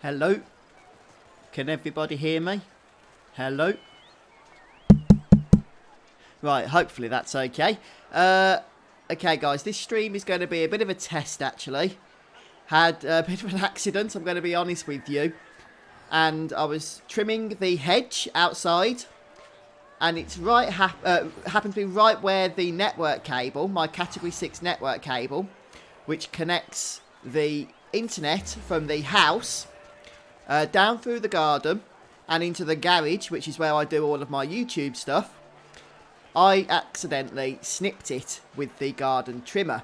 Hello? Can everybody hear me? Hello? Right, hopefully that's okay. Okay, guys, this stream is going to be a bit of a test, actually. Had a bit of an accident, I'm going to be honest with you. And I was trimming the hedge outside. And it's right happened to be right where the network cable, my Category 6 network cable, which connects the internet from the house down through the garden and into the garage, which is where I do all of my YouTube stuff. I accidentally snipped it with the garden trimmer,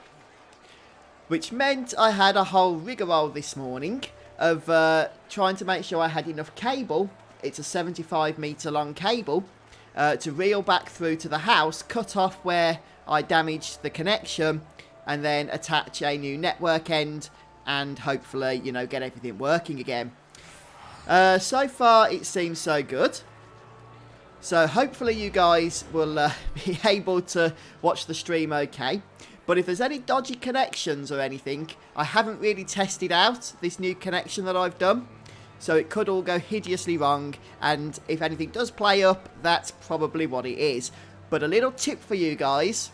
which meant I had a whole rigmarole this morning of trying to make sure I had enough cable. It's a 75-metre long cable to reel back through to the house, cut off where I damaged the connection, and then attach a new network end and hopefully, you know, get everything working again. So far, it seems so good. So hopefully you guys will be able to watch the stream okay. But if there's any dodgy connections or anything, I haven't really tested out this new connection that I've done. So it could all go hideously wrong. And if anything does play up, that's probably what it is. But a little tip for you guys.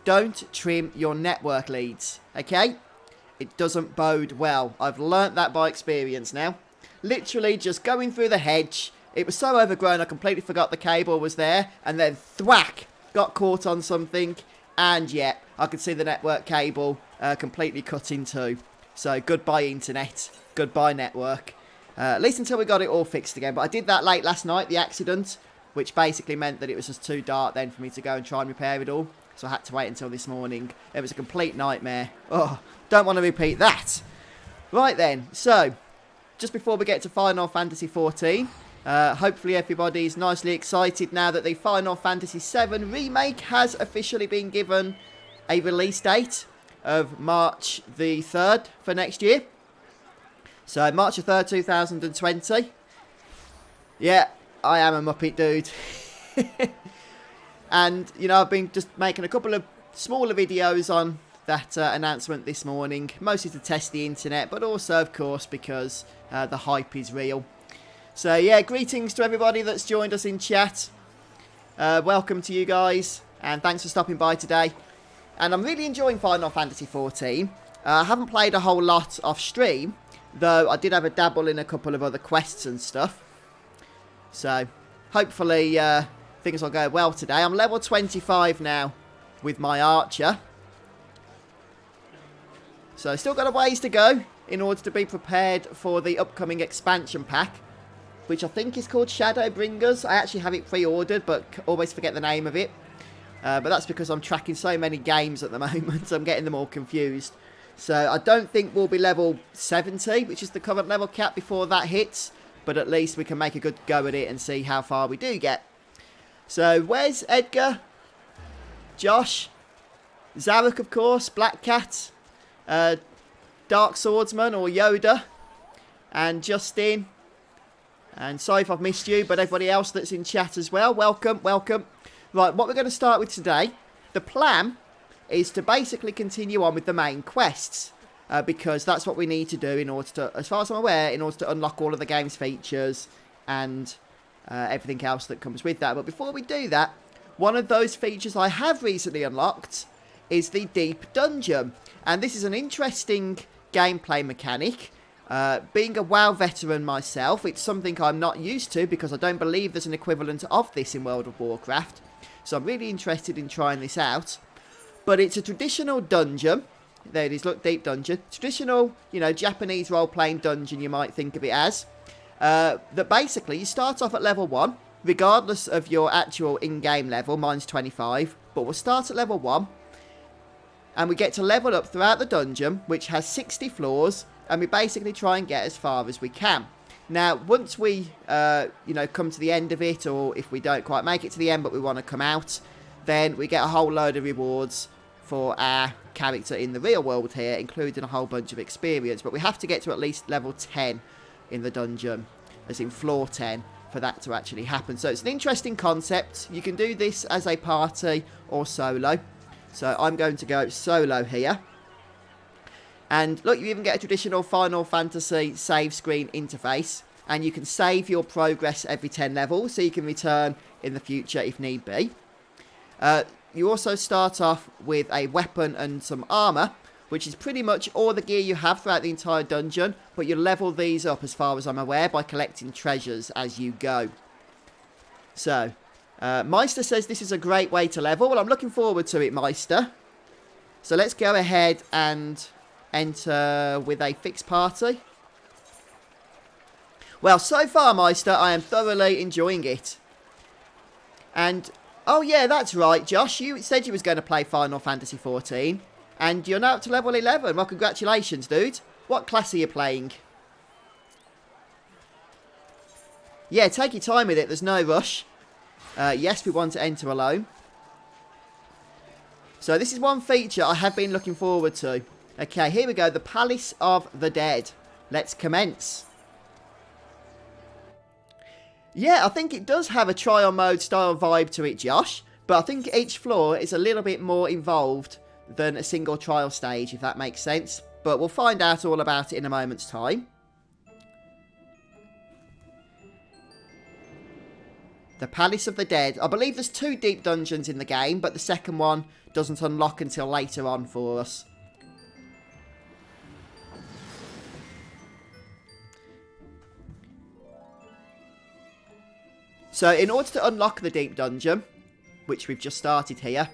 Don't trim your network leads, okay? It doesn't bode well. I've learnt that by experience now. Literally just going through the hedge. It was so overgrown I completely forgot the cable was there. And then thwack, got caught on something. And yeah, I could see the network cable completely cut in two. So goodbye internet, goodbye network. At least until we got it all fixed again. But I did that late last night, the accident. Which basically meant that it was just too dark then for me to go and try and repair it all. So I had to wait until this morning. It was a complete nightmare. Oh, don't want to repeat that. Right then, so just before we get to Final Fantasy XIV, hopefully everybody's nicely excited now that the Final Fantasy VII Remake has officially been given a release date of March the 3rd for next year. So March the 3rd, 2020. Yeah, I am a Muppet dude. And, you know, I've been just making a couple of smaller videos on that announcement this morning, mostly to test the internet, but also, of course, because the hype is real. So, yeah, greetings to everybody that's joined us in chat. Welcome to you guys, and thanks for stopping by today. And I'm really enjoying Final Fantasy XIV. I haven't played a whole lot off stream, though I did have a dabble in a couple of other quests and stuff. So, hopefully, things will go well today. I'm level 25 now with my archer. So, still got a ways to go in order to be prepared for the upcoming expansion pack, which I think is called Shadowbringers. I actually have it pre-ordered, but always forget the name of it. But that's because I'm tracking so many games at the moment, I'm getting them all confused. So I don't think we'll be level 70, which is the current level cap before that hits. But at least we can make a good go at it and see how far we do get. So where's Edgar? Josh? Zarek, of course. Black Cat. Dark Swordsman or Yoda. And Justin. And sorry if I've missed you, but everybody else that's in chat as well, welcome, welcome. Right, what we're going to start with today, the plan is to basically continue on with the main quests. Because that's what we need to do in order to, as far as I'm aware, in order to unlock all of the game's features and everything else that comes with that. But before we do that, one of those features I have recently unlocked is the Deep Dungeon. And this is an interesting gameplay mechanic. Being a WoW veteran myself, it's something I'm not used to because I don't believe there's an equivalent of this in World of Warcraft. So I'm really interested in trying this out. But it's a traditional dungeon. There it is, look, Deep Dungeon. Traditional, you know, Japanese role-playing dungeon, you might think of it as. That basically, you start off at level 1, regardless of your actual in-game level. Mine's 25, but we'll start at level 1. And we get to level up throughout the dungeon, which has 60 floors. And we basically try and get as far as we can. Now, once we, you know, come to the end of it, or if we don't quite make it to the end, but we want to come out, then we get a whole load of rewards for our character in the real world here, including a whole bunch of experience. But we have to get to at least level 10 in the dungeon, as in floor 10, for that to actually happen. So it's an interesting concept. You can do this as a party or solo. So I'm going to go solo here. And look, you even get a traditional Final Fantasy save screen interface. And you can save your progress every 10 levels, so you can return in the future if need be. You also start off with a weapon and some armour, which is pretty much all the gear you have throughout the entire dungeon, but you level these up, as far as I'm aware, by collecting treasures as you go. So, Meister says this is a great way to level. Well, I'm looking forward to it, Meister. So let's go ahead and enter with a fixed party. Well, so far, Meister, I am thoroughly enjoying it. And, oh yeah, that's right, Josh. You said you was going to play Final Fantasy 14. And you're now up to level 11. Well, congratulations, dude. What class are you playing? Yeah, take your time with it. There's no rush. Yes, we want to enter alone. So this is one feature I have been looking forward to. Okay, here we go. The Palace of the Dead. Let's commence. Yeah, I think it does have a trial mode style vibe to it, Josh. But I think each floor is a little bit more involved than a single trial stage, if that makes sense. But we'll find out all about it in a moment's time. The Palace of the Dead. I believe there's 2 deep dungeons in the game, but the second one doesn't unlock until later on for us. So in order to unlock the deep dungeon, which we've just started here,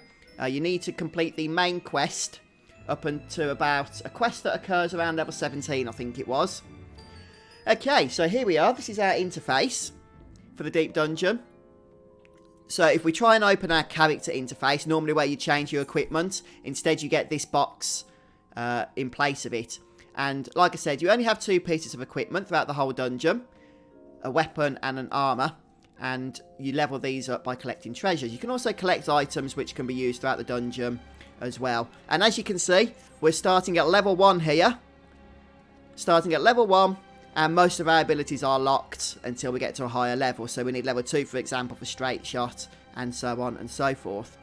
you need to complete the main quest up until about a quest that occurs around level 17, I think it was. Okay, so here we are. This is our interface for the deep dungeon. So if we try and open our character interface, normally where you change your equipment, instead you get this box in place of it. And like I said, you only have 2 pieces of equipment throughout the whole dungeon, a weapon and an armour. And you level these up by collecting treasures. You can also collect items which can be used throughout the dungeon as well. And as you can see, we're starting at level 1 here. Starting at level 1, and most of our abilities are locked until we get to a higher level. So we need level 2, for example, for straight shot, and so on and so forth.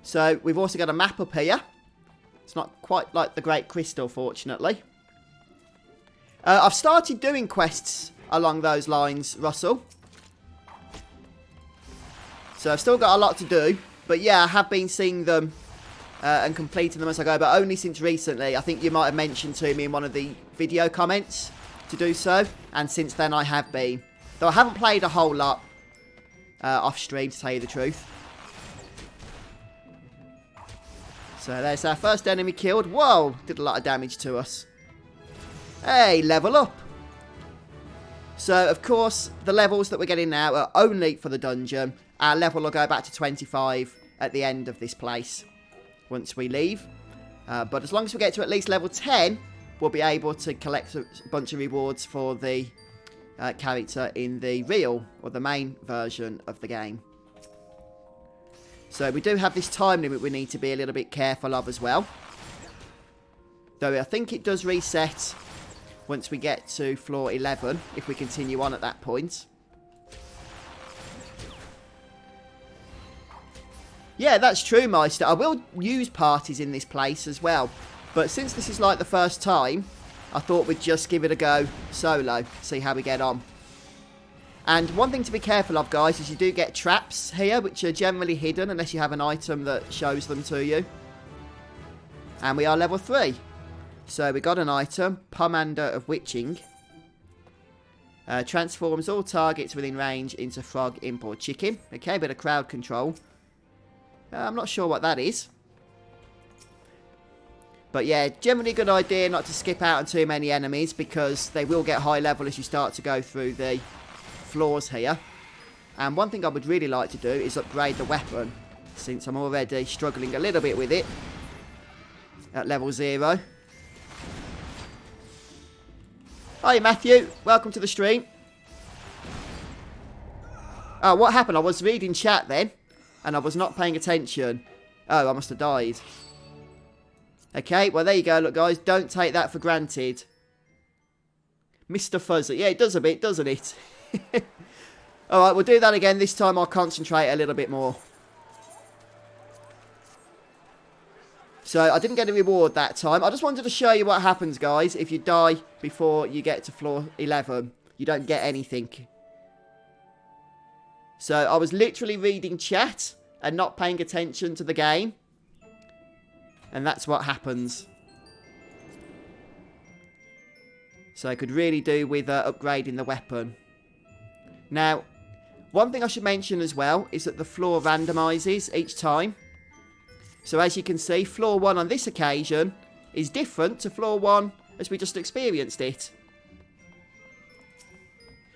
So we've also got a map up here. It's not quite like the Great Crystal, fortunately. I've started doing quests along those lines, Russell. So I've still got a lot to do. But yeah, I have been seeing them and completing them as I go. But only since recently. I think you might have mentioned to me in one of the video comments to do so. And since then I have been. Though I haven't played a whole lot off stream, to tell you the truth. So there's our first enemy killed. Whoa, did a lot of damage to us. Hey, level up. So, of course, the levels that we're getting now are only for the dungeon. Our level will go back to 25 at the end of this place once we leave. But as long as we get to at least level 10, we'll be able to collect a bunch of rewards for the character in the real, or the main version of the game. So we do have this time limit we need to be a little bit careful of as well. Though I think it does reset once we get to floor 11, if we continue on at that point. Yeah, that's true, Meister. I will use parties in this place as well. But since this is like the first time, I thought we'd just give it a go solo. See how we get on. And one thing to be careful of, guys, is you do get traps here, which are generally hidden unless you have an item that shows them to you. And we are level 3. So we got an item, Pomander of Witching. Transforms all targets within range into frog, imp or chicken. Okay, bit of crowd control. I'm not sure what that is. But yeah, generally a good idea not to skip out on too many enemies, because they will get high level as you start to go through the floors here. And one thing I would really like to do is upgrade the weapon, since I'm already struggling a little bit with it at level 0. Hi Matthew, welcome to the stream. Oh, what happened? I was reading chat then, and I was not paying attention. Oh, I must have died. Okay, well there you go. Look guys, don't take that for granted. Mr. Fuzz. Yeah, it does a bit, doesn't it? Alright, we'll do that again. This time I'll concentrate a little bit more. So I didn't get a reward that time. I just wanted to show you what happens, guys, if you die before you get to floor 11. You don't get anything. So I was literally reading chat and not paying attention to the game. And that's what happens. So I could really do with upgrading the weapon. Now, one thing I should mention as well is that the floor randomizes each time. So as you can see, floor 1 on this occasion is different to floor 1 as we just experienced it.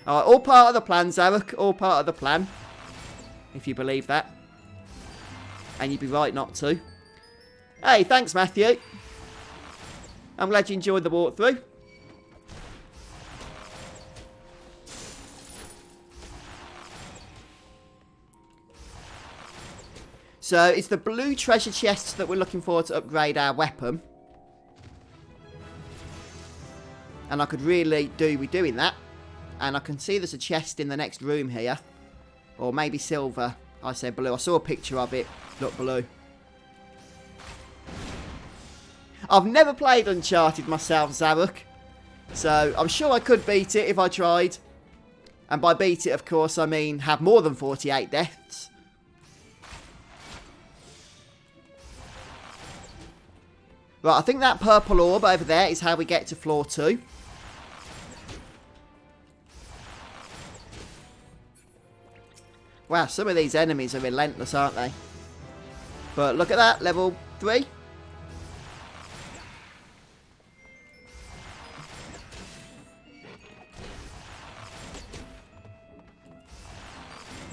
Alright, all part of the plan, Zarek. All part of the plan. If you believe that. And you'd be right not to. Hey, thanks, Matthew. I'm glad you enjoyed the walkthrough. So, it's the blue treasure chests that we're looking for to upgrade our weapon. And I could really do with doing that. And I can see there's a chest in the next room here. Or maybe silver. I said blue. I saw a picture of it. Look, blue. I've never played Uncharted myself, Zarek. So, I'm sure I could beat it if I tried. And by beat it, of course, I mean have more than 48 deaths. Right, I think that purple orb over there is how we get to floor 2. Wow, some of these enemies are relentless, aren't they? But look at that, level 3.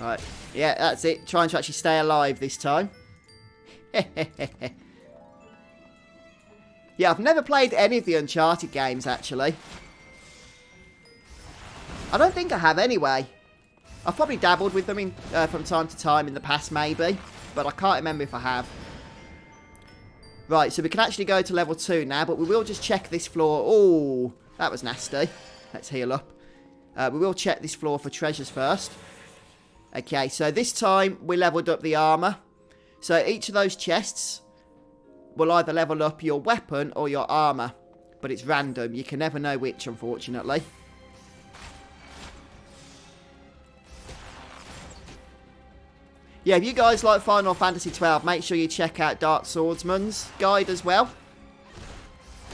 Right, yeah, that's it. Trying to actually stay alive this time. Yeah, I've never played any of the Uncharted games, actually. I don't think I have, anyway. I've probably dabbled with them from time to time in the past, maybe. But I can't remember if I have. Right, so we can actually go to level 2 now, but we will just check this floor. Oh, that was nasty. Let's heal up. We will check this floor for treasures first. Okay, so this time we leveled up the armour. So each of those chests will either level up your weapon or your armour. But it's random. You can never know which, unfortunately. Yeah, if you guys like Final Fantasy 12, make sure you check out Dark Swordsman's guide as well.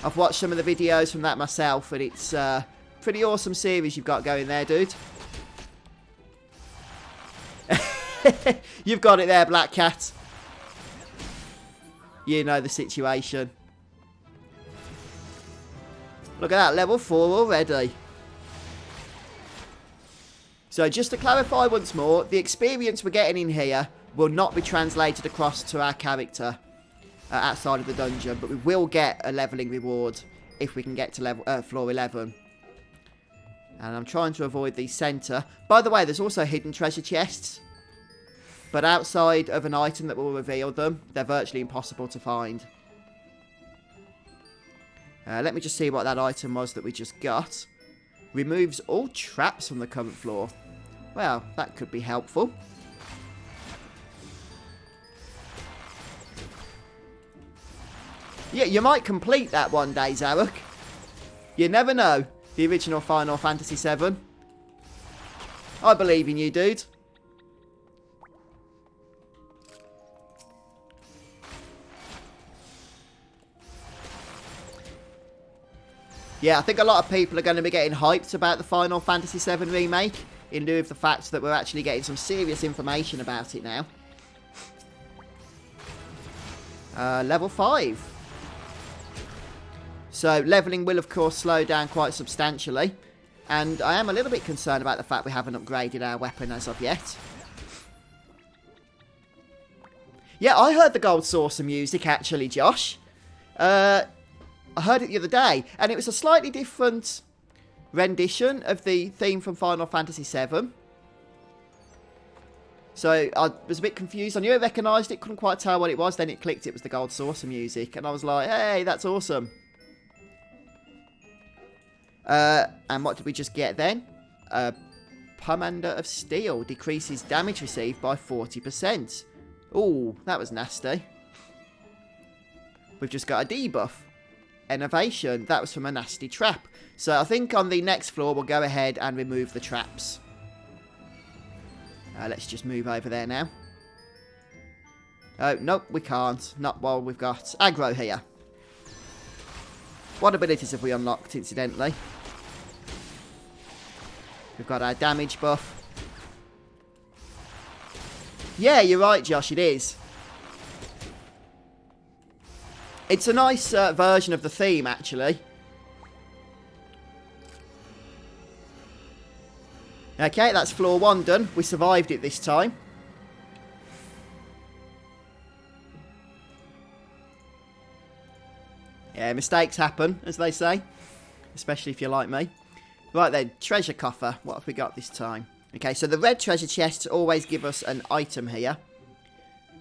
I've watched some of the videos from that myself, and it's a pretty awesome series you've got going there, dude. You've got it there, Black Cat. You know the situation. Look at that, level 4 already. So just to clarify once more, the experience we're getting in here will not be translated across to our character outside of the dungeon, but we will get a leveling reward if we can get to floor 11. And I'm trying to avoid the centre. By the way, there's also hidden treasure chests. But outside of an item that will reveal them, they're virtually impossible to find. Let me just see what that item was that we just got. Removes all traps from the current floor. Well, that could be helpful. Yeah, you might complete that one day, Zarek. You never know. The original Final Fantasy VII. I believe in you, dude. Yeah, I think a lot of people are going to be getting hyped about the Final Fantasy VII remake, in lieu of the fact that we're actually getting some serious information about it now. Level 5. So, levelling will, of course, slow down quite substantially. And I am a little bit concerned about the fact we haven't upgraded our weapon as of yet. Yeah, I heard the Gold Saucer music, actually, Josh. I heard it the other day, and it was a slightly different rendition of the theme from Final Fantasy VII. So I was a bit confused. I knew I recognised it, couldn't quite tell what it was. Then it clicked, it was the Gold Saucer music, and I was like, hey, that's awesome. And what did we just get then? Pomander of Steel decreases damage received by 40%. Ooh, that was nasty. we've just got a debuff. Innovation. That was from a nasty trap. So I think on the next floor, we'll go ahead and remove the traps. Let's just move over there now. Oh, nope, we can't. Not while we've got aggro here. What abilities have we unlocked, incidentally? We've got our damage buff. Yeah, you're right, Josh, it is. It's a nice version of the theme, actually. Okay, that's floor 1 done. We survived it this time. Yeah, mistakes happen, as they say. Especially if you're like me. Right then, treasure coffer. What have we got this time? Okay, so the red treasure chests always give us an item here.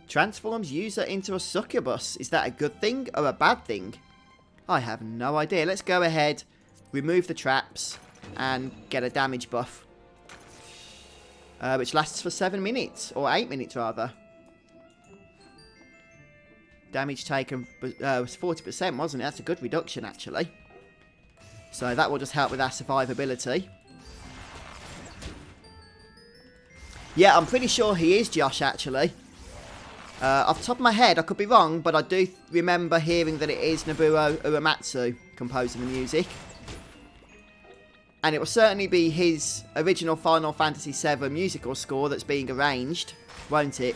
Transforms user into a succubus. Is that a good thing or a bad thing? I have no idea. Let's go ahead, remove the traps, and get a damage buff. Which lasts for 7 minutes, or 8 minutes rather. Damage taken was 40%, wasn't it? That's a good reduction, actually. So that will just help with our survivability. Yeah, I'm pretty sure he is Josh, actually. Off the top of my head, I could be wrong, but I do remember hearing that it is Nobuo Uematsu composing the music. And it will certainly be his original Final Fantasy VII musical score that's being arranged, won't it?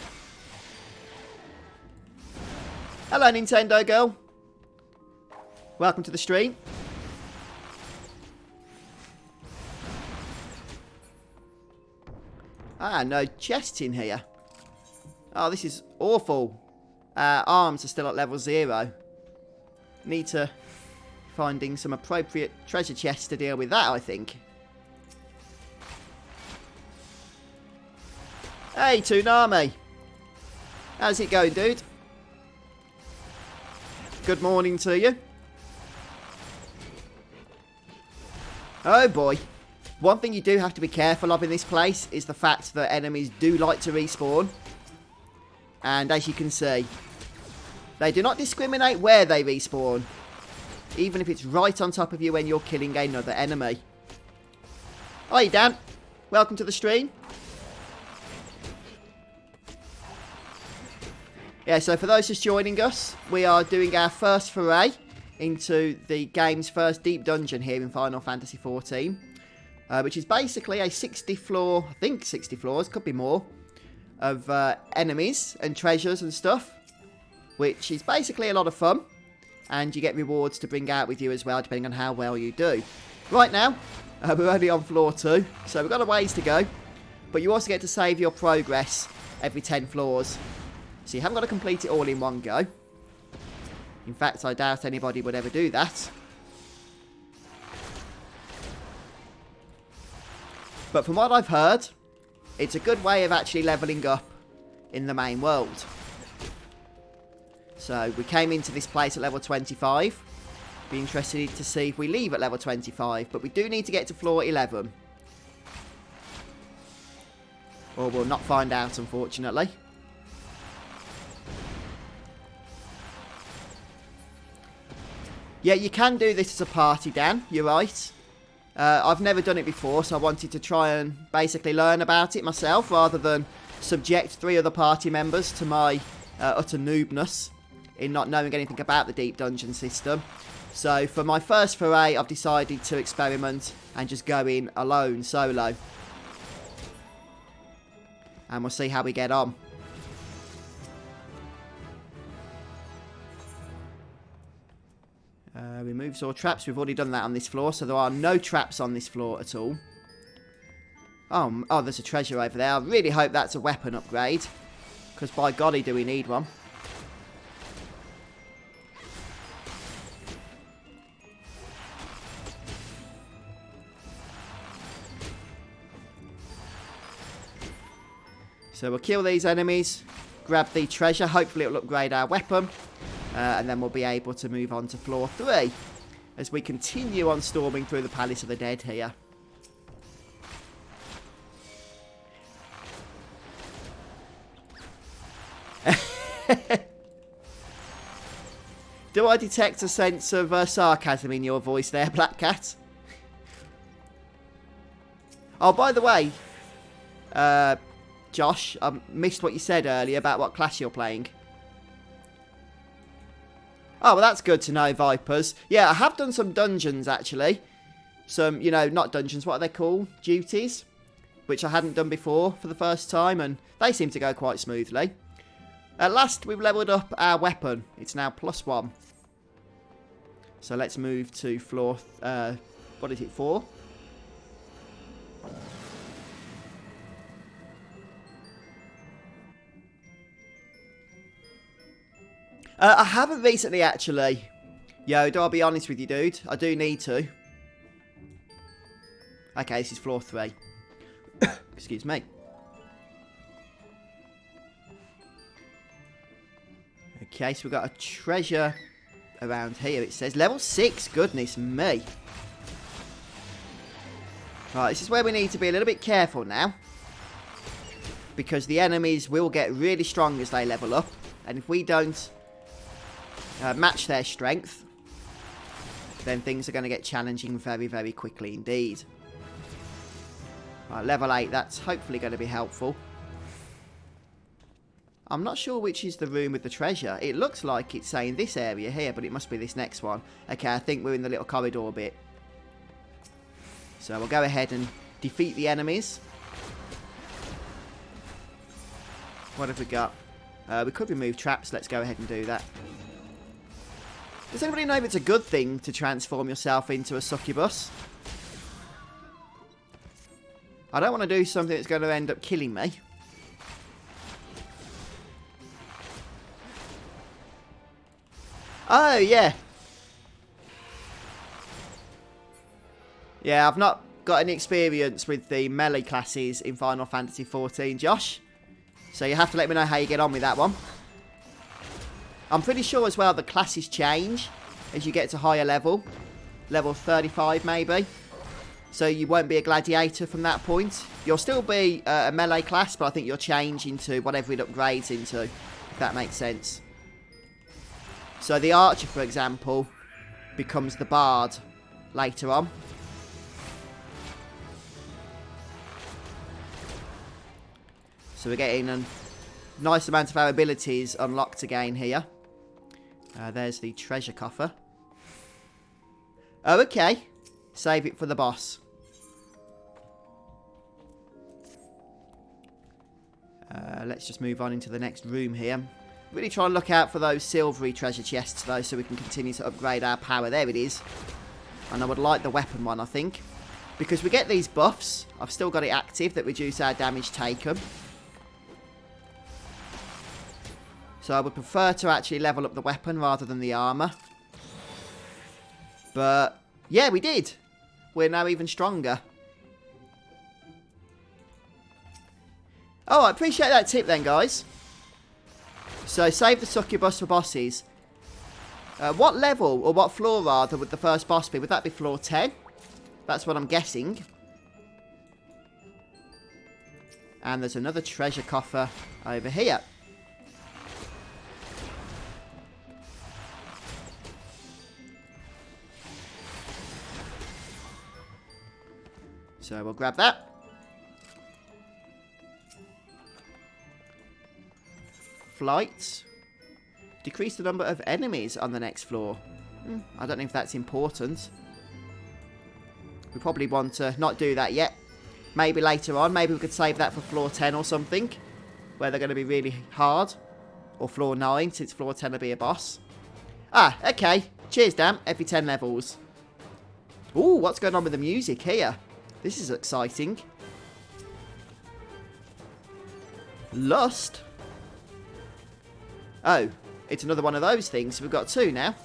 Hello, Nintendo girl. Welcome to the stream. Ah, no chests in here. Oh, this is awful. Arms are still at level 0. Need to finding some appropriate treasure chests to deal with that, I think. Hey, Toonami. How's it going, dude? Good morning to you. Oh boy. One thing you do have to be careful of in this place is the fact that enemies do like to respawn. And as you can see, they do not discriminate where they respawn. Even if it's right on top of you when you're killing another enemy. Hi Dan. Welcome to the stream. Yeah, so for those just joining us, we are doing our first foray into the game's first deep dungeon here in Final Fantasy XIV. Which is basically a 60 floor, I think 60 floors, could be more, of enemies and treasures and stuff. Which is basically a lot of fun. And you get rewards to bring out with you as well, depending on how well you do. Right now, we're only on floor 2, so we've got a ways to go. But you also get to save your progress every 10 floors. So you haven't got to complete it all in one go. In fact, I doubt anybody would ever do that. But from what I've heard, it's a good way of actually levelling up in the main world. So we came into this place at level 25. Be interested to see if we leave at level 25. But we do need to get to floor 11. Or we'll not find out, unfortunately. Yeah, you can do this as a party, Dan. You're right. I've never done it before, so I wanted to try and basically learn about it myself, rather than subject 3 other party members to my utter noobness in not knowing anything about the deep dungeon system. So for my first foray, I've decided to experiment and just go in alone, solo. And we'll see how we get on. Removes all traps. We've already done that on this floor, so there are no traps on this floor at all. Oh, there's a treasure over there. I really hope that's a weapon upgrade, because by golly do we need one. So we'll kill these enemies, grab the treasure. Hopefully it'll upgrade our weapon. And then we'll be able to move on to floor 3 as we continue on storming through the Palace of the Dead here. Do I detect a sense of sarcasm in your voice there, Black Cat? Oh, by the way, Josh, I missed what you said earlier about what class you're playing. Oh, well, that's good to know, Vipers. Yeah, I have done some dungeons, actually. Some, you know, not dungeons, what are they called? Duties, which I hadn't done before for the first time, and they seem to go quite smoothly. At last, we've leveled up our weapon. It's now +1. So let's move to floor, what is it, 4? I haven't recently, actually. Yoda, I'll be honest with you, dude. I do need to. Okay, this is floor 3. Excuse me. Okay, so we've got a treasure around here. It says level 6. Goodness me. Right, this is where we need to be a little bit careful now. Because the enemies will get really strong as they level up. And if we don't match their strength, then things are going to get challenging very, very quickly indeed. Right, level 8, that's hopefully going to be helpful. I'm not sure which is the room with the treasure. It looks like it's saying this area here, but it must be this next one. Okay, I think we're in the little corridor bit. So we'll go ahead and defeat the enemies. What have we got? We could remove traps. Let's go ahead and do that. Does anybody know if it's a good thing to transform yourself into a succubus? I don't want to do something that's going to end up killing me. Oh, yeah. Yeah, I've not got any experience with the melee classes in Final Fantasy XIV, Josh. So you have to let me know how you get on with that one. I'm pretty sure as well the classes change as you get to higher level. Level 35 maybe. So you won't be a gladiator from that point. You'll still be a melee class, but I think you'll change into whatever it upgrades into, if that makes sense. So the archer, for example, becomes the bard later on. So we're getting a nice amount of our abilities unlocked again here. There's the treasure coffer. Oh, okay. Save it for the boss. Let's just move on into the next room here. Really try and look out for those silvery treasure chests, though, so we can continue to upgrade our power. There it is. And I would like the weapon one, I think. Because we get these buffs. I've still got it active that reduce our damage taken. So I would prefer to actually level up the weapon rather than the armour. But, yeah, we did. We're now even stronger. Oh, I appreciate that tip then, guys. So, save the succubus for bosses. What level, or what floor rather, would the first boss be? Would that be floor 10? That's what I'm guessing. And there's another treasure coffer over here. So we'll grab that. Flight. Decrease the number of enemies on the next floor. I don't know if that's important. We probably want to not do that yet. Maybe later on. Maybe we could save that for floor 10 or something. Where they're going to be really hard. Or floor 9, since floor 10 will be a boss. Ah, okay. Cheers, damn. Every 10 levels. Ooh, what's going on with the music here? This is exciting. Lust? Oh, it's another one of those things. So we've got 2 now.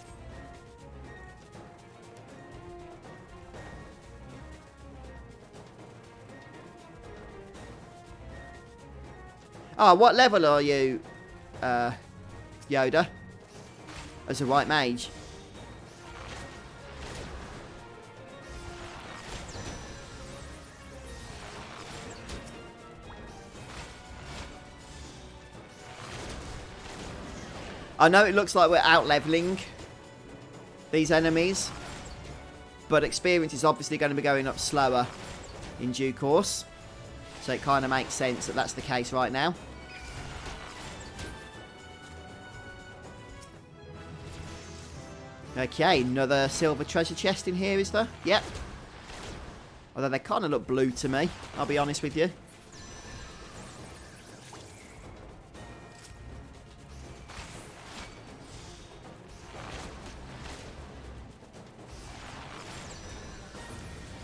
Oh, what level are you, Yoda? As a white mage. I know it looks like we're out-leveling these enemies. But experience is obviously going to be going up slower in due course. So it kind of makes sense that that's the case right now. Okay, another silver treasure chest in here, is there? Yep. Although they kind of look blue to me, I'll be honest with you.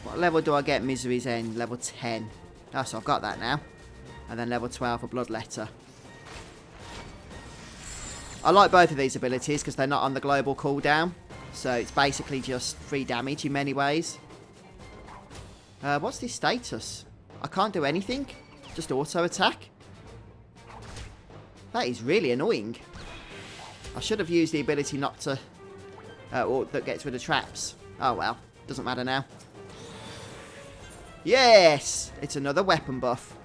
What level do I get Misery's End? Level 10. Oh, so I've got that now. And then level 12 for Bloodletter. I like both of these abilities because they're not on the global cooldown. So it's basically just free damage in many ways. What's this status? I can't do anything. Just auto attack. That is really annoying. I should have used the ability not to... or that gets rid of traps. Oh well. Doesn't matter now. Yes! It's another weapon buff.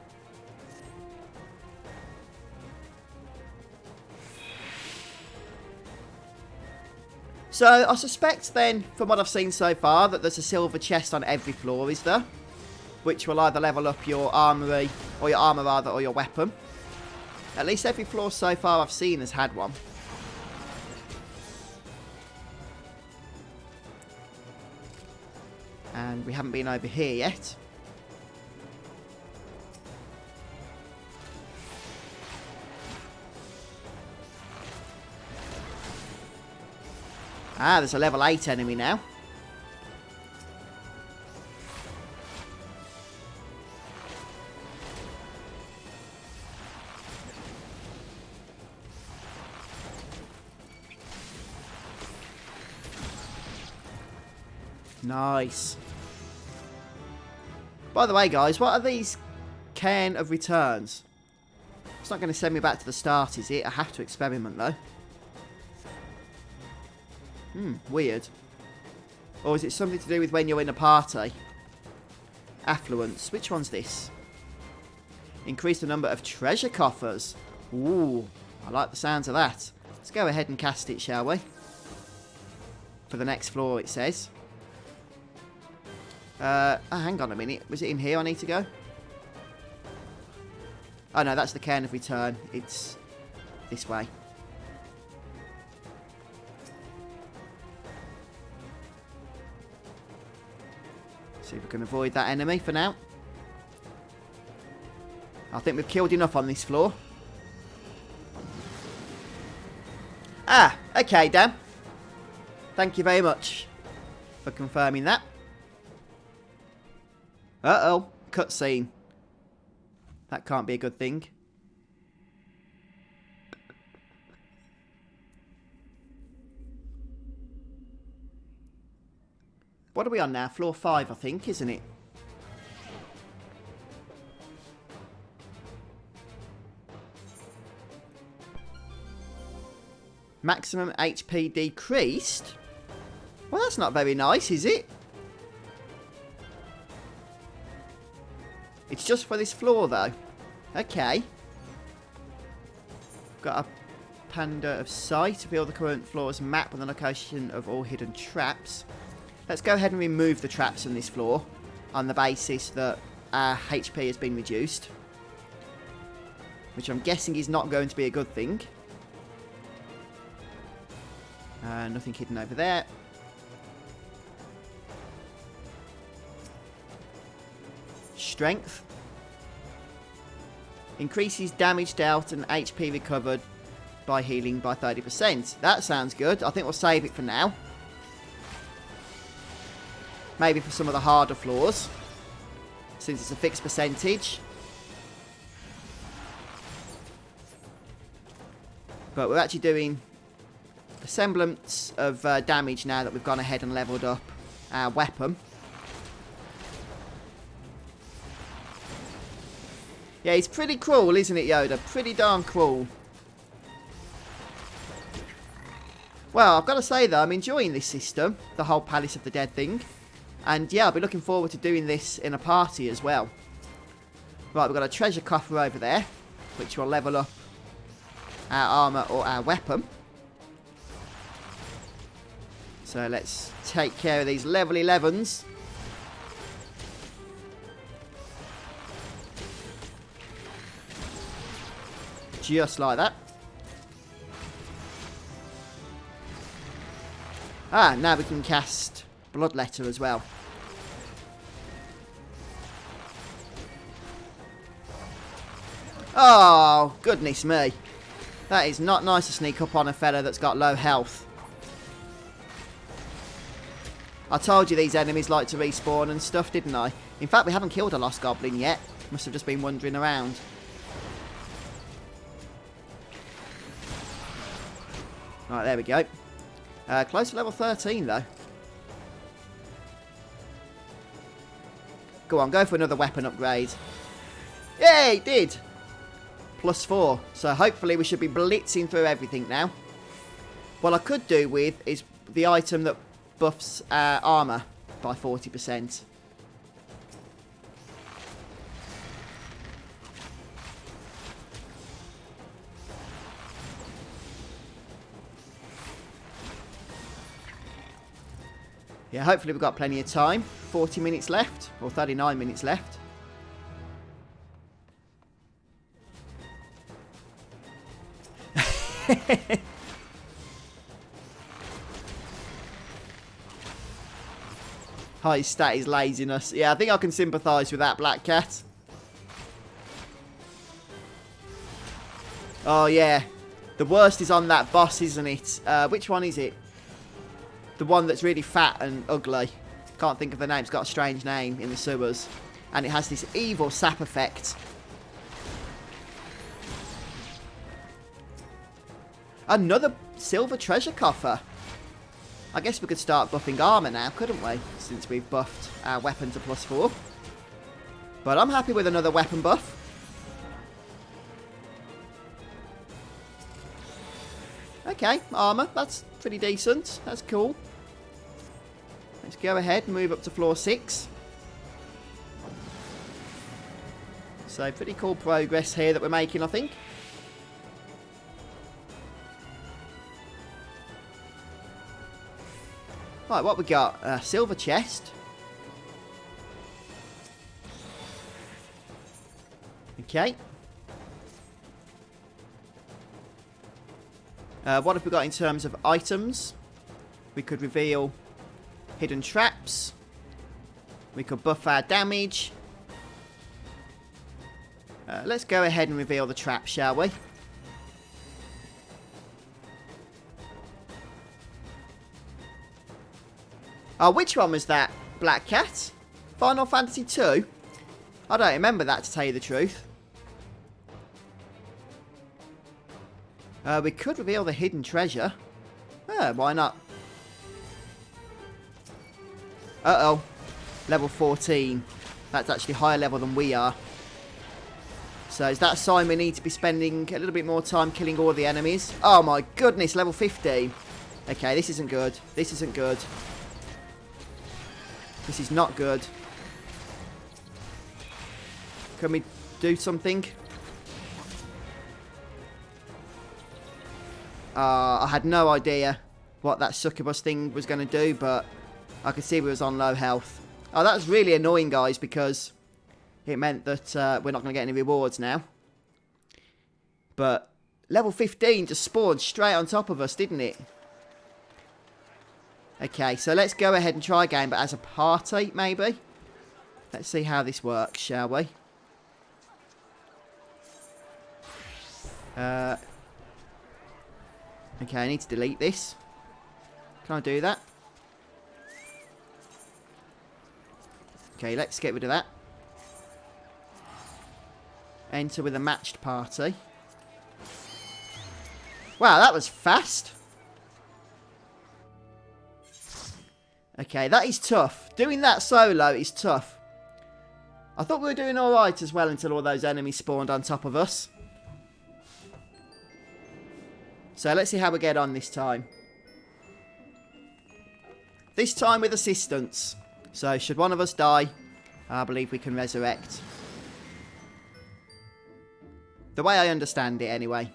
So, I suspect then, from what I've seen so far, that there's a silver chest on every floor, is there? Which will either level up your armory, or your armor rather, or your weapon. At least every floor so far I've seen has had one. And we haven't been over here yet. Ah, there's a level 8 enemy now. Nice. By the way, guys, what are these cairn of returns? It's not going to send me back to the start, is it? I have to experiment, though. Weird. Or is it something to do with when you're in a party? Affluence. Which one's this? Increase the number of treasure coffers. Ooh, I like the sounds of that. Let's go ahead and cast it, shall we? For the next floor, it says. Oh, hang on a minute. Was it in here I need to go? Oh, no, that's the cairn of return. It's this way. See if we can avoid that enemy for now. I think we've killed enough on this floor. Ah, okay, Dan. Thank you very much for confirming that. Uh-oh, cutscene. That can't be a good thing. What are we on now? Floor 5, I think, isn't it? Maximum HP decreased? Well, that's not very nice, is it? It's just for this floor, though. Okay. Got a panda of sight. Reveal the current floor's map and the location of all hidden traps. Let's go ahead and remove the traps on this floor on the basis that our HP has been reduced. Which I'm guessing is not going to be a good thing. Nothing hidden over there. Strength. Increases damage dealt and HP recovered by healing by 30%. That sounds good. I think we'll save it for now. Maybe for some of the harder floors, since it's a fixed percentage. But we're actually doing a semblance of damage now that we've gone ahead and leveled up our weapon. Yeah, he's pretty cruel, isn't it, Yoda? Pretty darn cruel. Well, I've got to say, though, I'm enjoying this system, the whole Palace of the Dead thing. And yeah, I'll be looking forward to doing this in a party as well. Right, we've got a treasure coffer over there, which will level up our armour or our weapon. So let's take care of these level 11s. Just like that. Ah, now we can cast Bloodletter as well. Oh, goodness me. That is not nice to sneak up on a fella that's got low health. I told you these enemies like to respawn and stuff, didn't I? In fact, we haven't killed a Lost Goblin yet. Must have just been wandering around. Right, there we go. Close to level 13, though. Go on, go for another weapon upgrade. Yay, it did! +4. So hopefully we should be blitzing through everything now. What I could do with is the item that buffs armour by 40%. Yeah, hopefully we've got plenty of time. 40 minutes left, or 39 minutes left. High stat is laziness. Yeah, I think I can sympathise with that, Black Cat. Oh, yeah. The worst is on that boss, isn't it? Which one is it? The one that's really fat and ugly. Can't think of the name. It's got a strange name in the sewers. And it has this evil sap effect. Another silver treasure coffer. I guess we could start buffing armour now, couldn't we? Since we've buffed our weapon to +4. But I'm happy with another weapon buff. Okay, armour. That's pretty decent. That's cool. Let's go ahead and move up to floor 6. So, pretty cool progress here that we're making, I think. Right, what we got? A silver chest. Okay. What have we got in terms of items? We could reveal hidden traps. We could buff our damage. Let's go ahead and reveal the trap, shall we? Oh, which one was that, Black Cat? Final Fantasy 2? I don't remember that, to tell you the truth. We could reveal the hidden treasure. Why not? Uh-oh. Level 14. That's actually higher level than we are. So is that a sign we need to be spending a little bit more time killing all the enemies? Oh my goodness, level 15. Okay, this isn't good. This isn't good. This is not good. Can we do something? I had no idea what that succubus thing was going to do, but I could see we was on low health. Oh, that's really annoying, guys, because it meant that we're not going to get any rewards now. But level 15 just spawned straight on top of us, didn't it? Okay, so let's go ahead and try again, but as a party, maybe? Let's see how this works, shall we? Okay, I need to delete this. Can I do that? Okay, let's get rid of that. Enter with a matched party. Wow, that was fast. Okay, that is tough. Doing that solo is tough. I thought we were doing alright as well until all those enemies spawned on top of us. So let's see how we get on this time. This time with assistance. So should one of us die, I believe we can resurrect. The way I understand it anyway.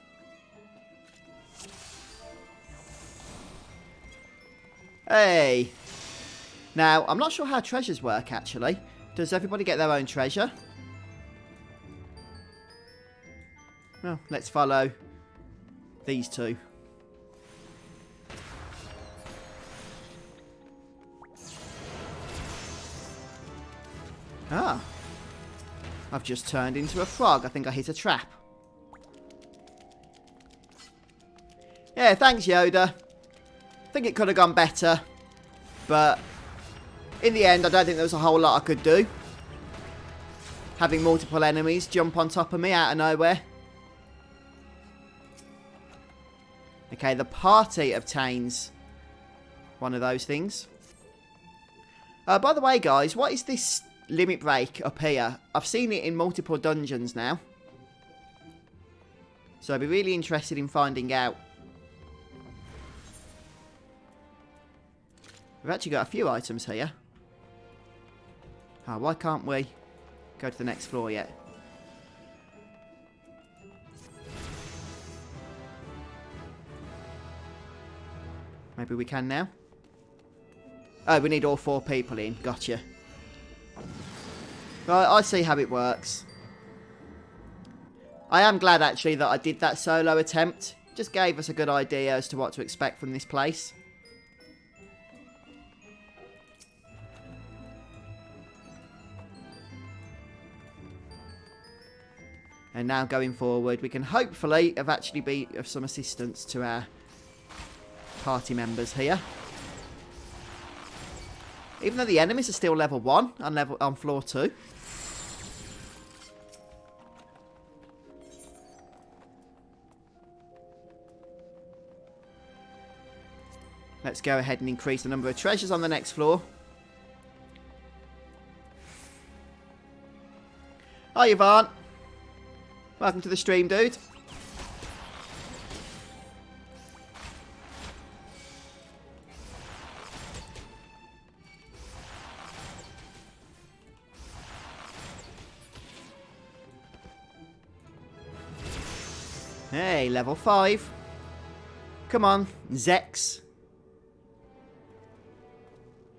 Hey. Now, I'm not sure how treasures work, actually. Does everybody get their own treasure? Well, let's follow these two. Ah. I've just turned into a frog. I think I hit a trap. Yeah, thanks, Yoda. I think it could have gone better. But in the end, I don't think there was a whole lot I could do. Having multiple enemies jump on top of me out of nowhere. Okay, the party obtains one of those things. By the way, guys, what is this limit break up here? I've seen it in multiple dungeons now. So I'd be really interested in finding out. We've actually got a few items here. Oh, why can't we go to the next floor yet? Maybe we can now. Oh, we need all 4 people in. Gotcha. Right, I see how it works. I am glad, actually, that I did that solo attempt. Just gave us a good idea as to what to expect from this place. And now going forward, we can hopefully actually be of some assistance to our party members here. Even though the enemies are still level 1 on floor 2. Let's go ahead and increase the number of treasures on the next floor. Hi, Yvonne. Welcome to the stream, dude. Hey, level 5. Come on, Zex.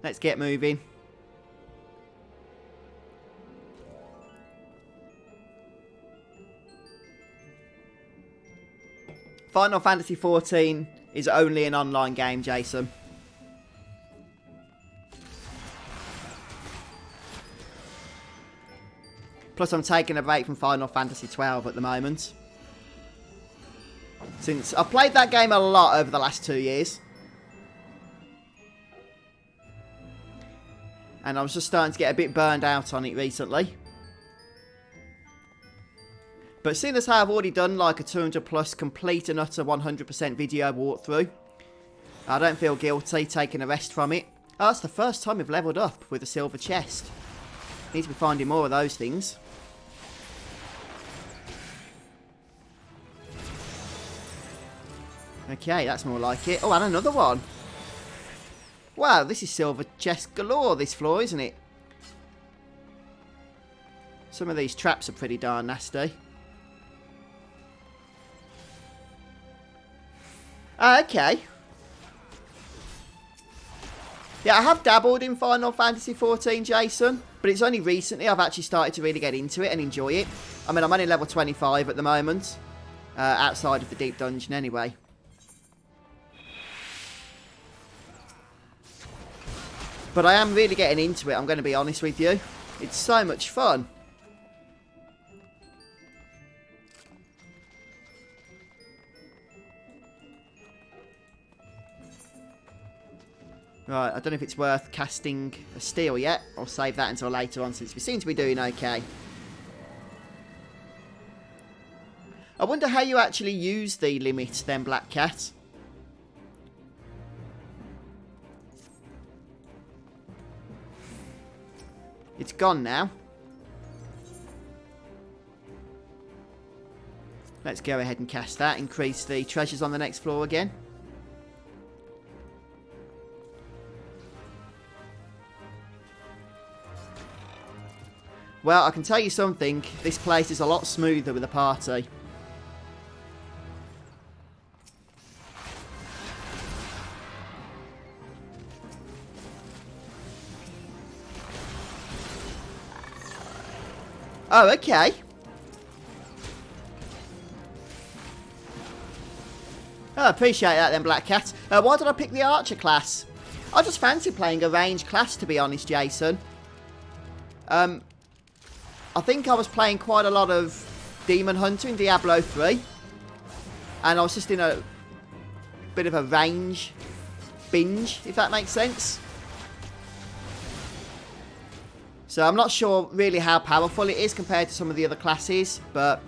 Let's get moving. Final Fantasy XIV is only an online game, Jason. Plus, I'm taking a break from Final Fantasy XII at the moment. Since I've played that game a lot over the last 2 years. And I was just starting to get a bit burned out on it recently. But seeing as how I've already done like a 200 plus complete and utter 100% video walkthrough, I don't feel guilty taking a rest from it. Oh, that's the first time we've leveled up with a silver chest. Need to be finding more of those things. Okay, that's more like it. Oh, and another one. Wow, this is silver chest galore, this floor, isn't it? Some of these traps are pretty darn nasty. Okay. Yeah, I have dabbled in Final Fantasy XIV, Jason, but it's only recently I've actually started to really get into it and enjoy it. I mean, I'm only level 25 at the moment, outside of the deep dungeon anyway. But I am really getting into it, I'm going to be honest with you. It's so much fun. Right, I don't know if it's worth casting a steel yet, or save that until later on, since we seem to be doing okay. I wonder how you actually use the limit then, Black Cat. It's gone now. Let's go ahead and cast that, increase the treasures on the next floor again. Well, I can tell you something, this place is a lot smoother with a party. Oh, okay. Oh, I appreciate that then, Black Cat. Why did I pick the Archer class? I just fancy playing a range class, to be honest, Jason. I think I was playing quite a lot of Demon Hunter in Diablo 3. And I was just in a bit of a range binge, if that makes sense. So I'm not sure really how powerful it is compared to some of the other classes, but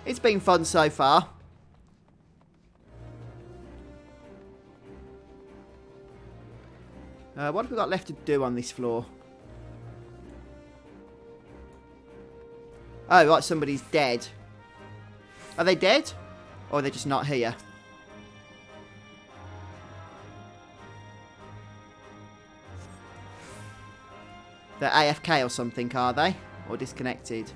it's been fun so far. What have we got left to do on this floor? Oh, right, somebody's dead. Are they dead? Or are they just not here? They're AFK or something, are they? Or disconnected?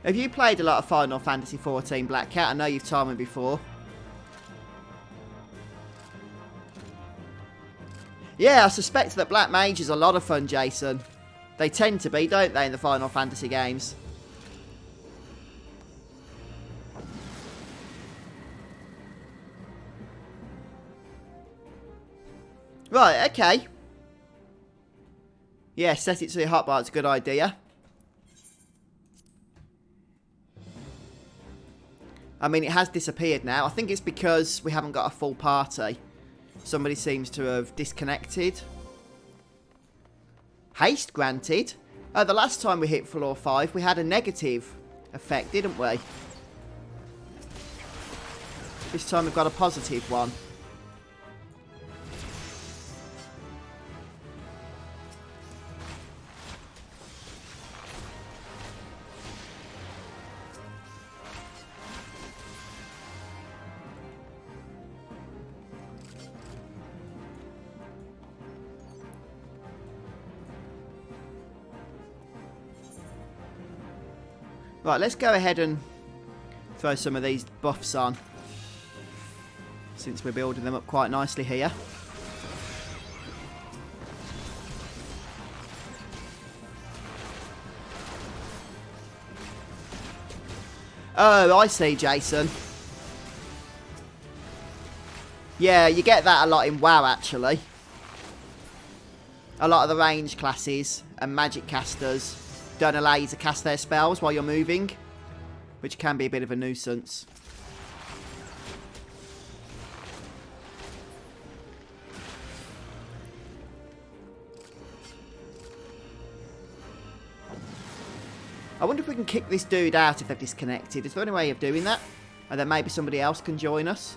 Have you played a lot of Final Fantasy XIV, Black Cat? I know you've told me before. Yeah, I suspect that Black Mage is a lot of fun, Jason. They tend to be, don't they, in the Final Fantasy games? Right, okay. Yeah, set it to your hotbar, it's a good idea. I mean, it has disappeared now. I think it's because we haven't got a full party. Somebody seems to have disconnected. Haste granted. The last time we hit floor 5, we had a negative effect, didn't we? This time we've got a positive one. Right, let's go ahead and throw some of these buffs on, since we're building them up quite nicely here. Oh, I see, Jason. Yeah, you get that a lot in WoW, actually. A lot of the range classes and magic casters don't allow you to cast their spells while you're moving, which can be a bit of a nuisance. I wonder if we can kick this dude out if they've disconnected. Is there any way of doing that? And then maybe somebody else can join us.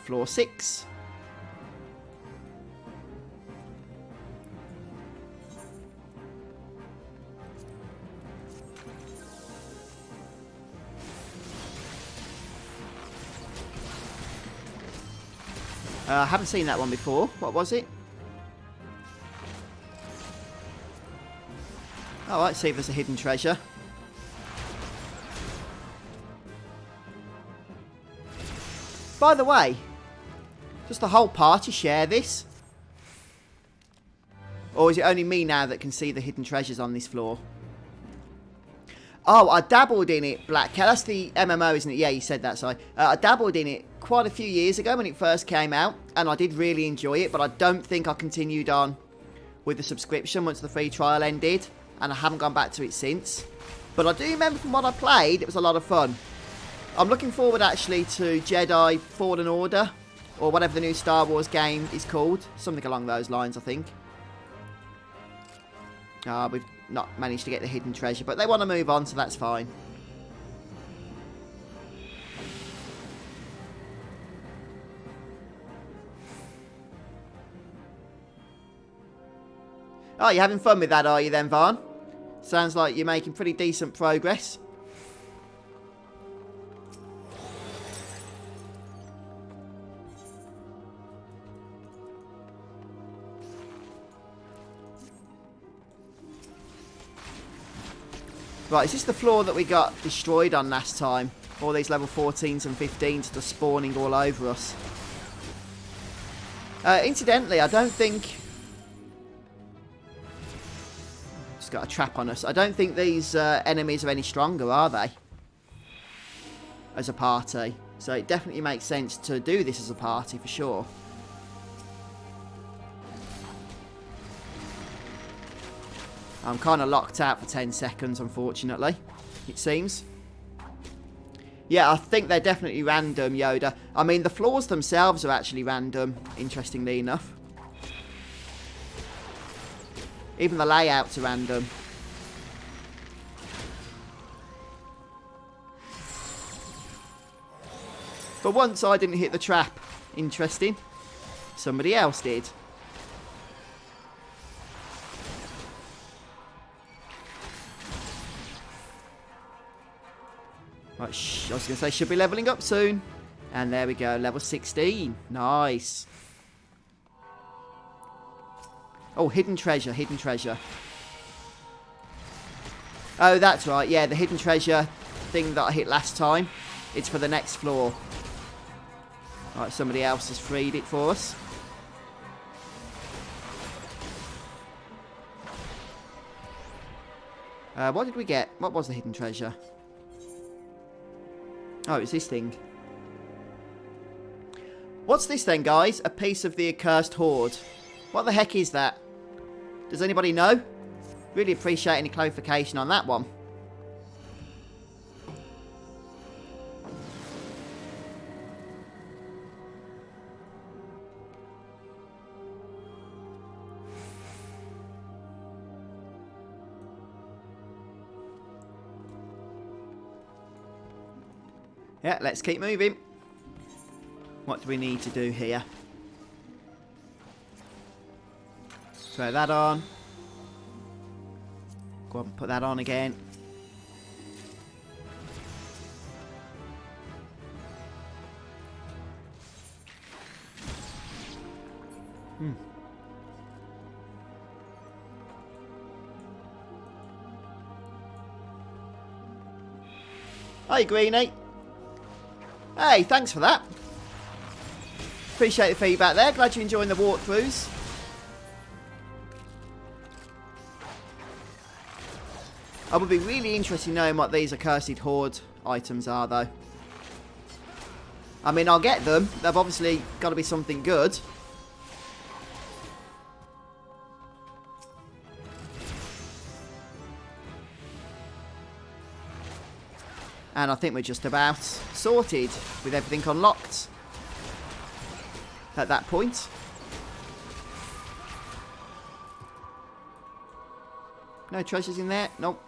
Floor 6. I haven't seen that one before. What was it? Oh, let's see if there's a hidden treasure. By the way, does the whole party share this? Or is it only me now that can see the hidden treasures on this floor? Oh, I dabbled in it, Black Cat. That's the MMO, isn't it? Yeah, you said that, sorry. I dabbled in it quite a few years ago when it first came out, and I did really enjoy it, but I don't think I continued on with the subscription once the free trial ended, and I haven't gone back to it since. But I do remember from what I played, it was a lot of fun. I'm looking forward, actually, to Jedi Fallen Order, or whatever the new Star Wars game is called. Something along those lines, I think. We've not managed to get the hidden treasure, but they want to move on, so that's fine. Oh, you're having fun with that, are you then, Varn? Sounds like you're making pretty decent progress. Right, is this the floor that we got destroyed on last time? All these level 14s and 15s just spawning all over us. Incidentally, I don't think... Just got a trap on us. I don't think these enemies are any stronger, are they? As a party. So it definitely makes sense to do this as a party, for sure. I'm kind of locked out for 10 seconds, unfortunately. It seems. Yeah, I think they're definitely random, Yoda. I mean, the floors themselves are actually random, interestingly enough. Even the layouts are random. For once, I didn't hit the trap. Interesting. Somebody else did. Right, I was going to say, should be leveling up soon. And there we go, level 16. Nice. Oh, hidden treasure, hidden treasure. Oh, that's right. Yeah, the hidden treasure thing that I hit last time. It's for the next floor. Right, somebody else has freed it for us. What did we get? What was the hidden treasure? Oh, it's this thing. What's this then, guys? A piece of the accursed hoard. What the heck is that? Does anybody know? Really appreciate any clarification on that one. Yeah, let's keep moving. What do we need to do here? Throw that on. Go on and put that on again. Hi, Greenie. Hey, thanks for that. Appreciate the feedback there. Glad you're enjoying the walkthroughs. I would be really interested in knowing what these accursed hoard items are, though. I mean, I'll get them. They've obviously got to be something good. And I think we're just about sorted with everything unlocked at that point. No treasures in there? Nope.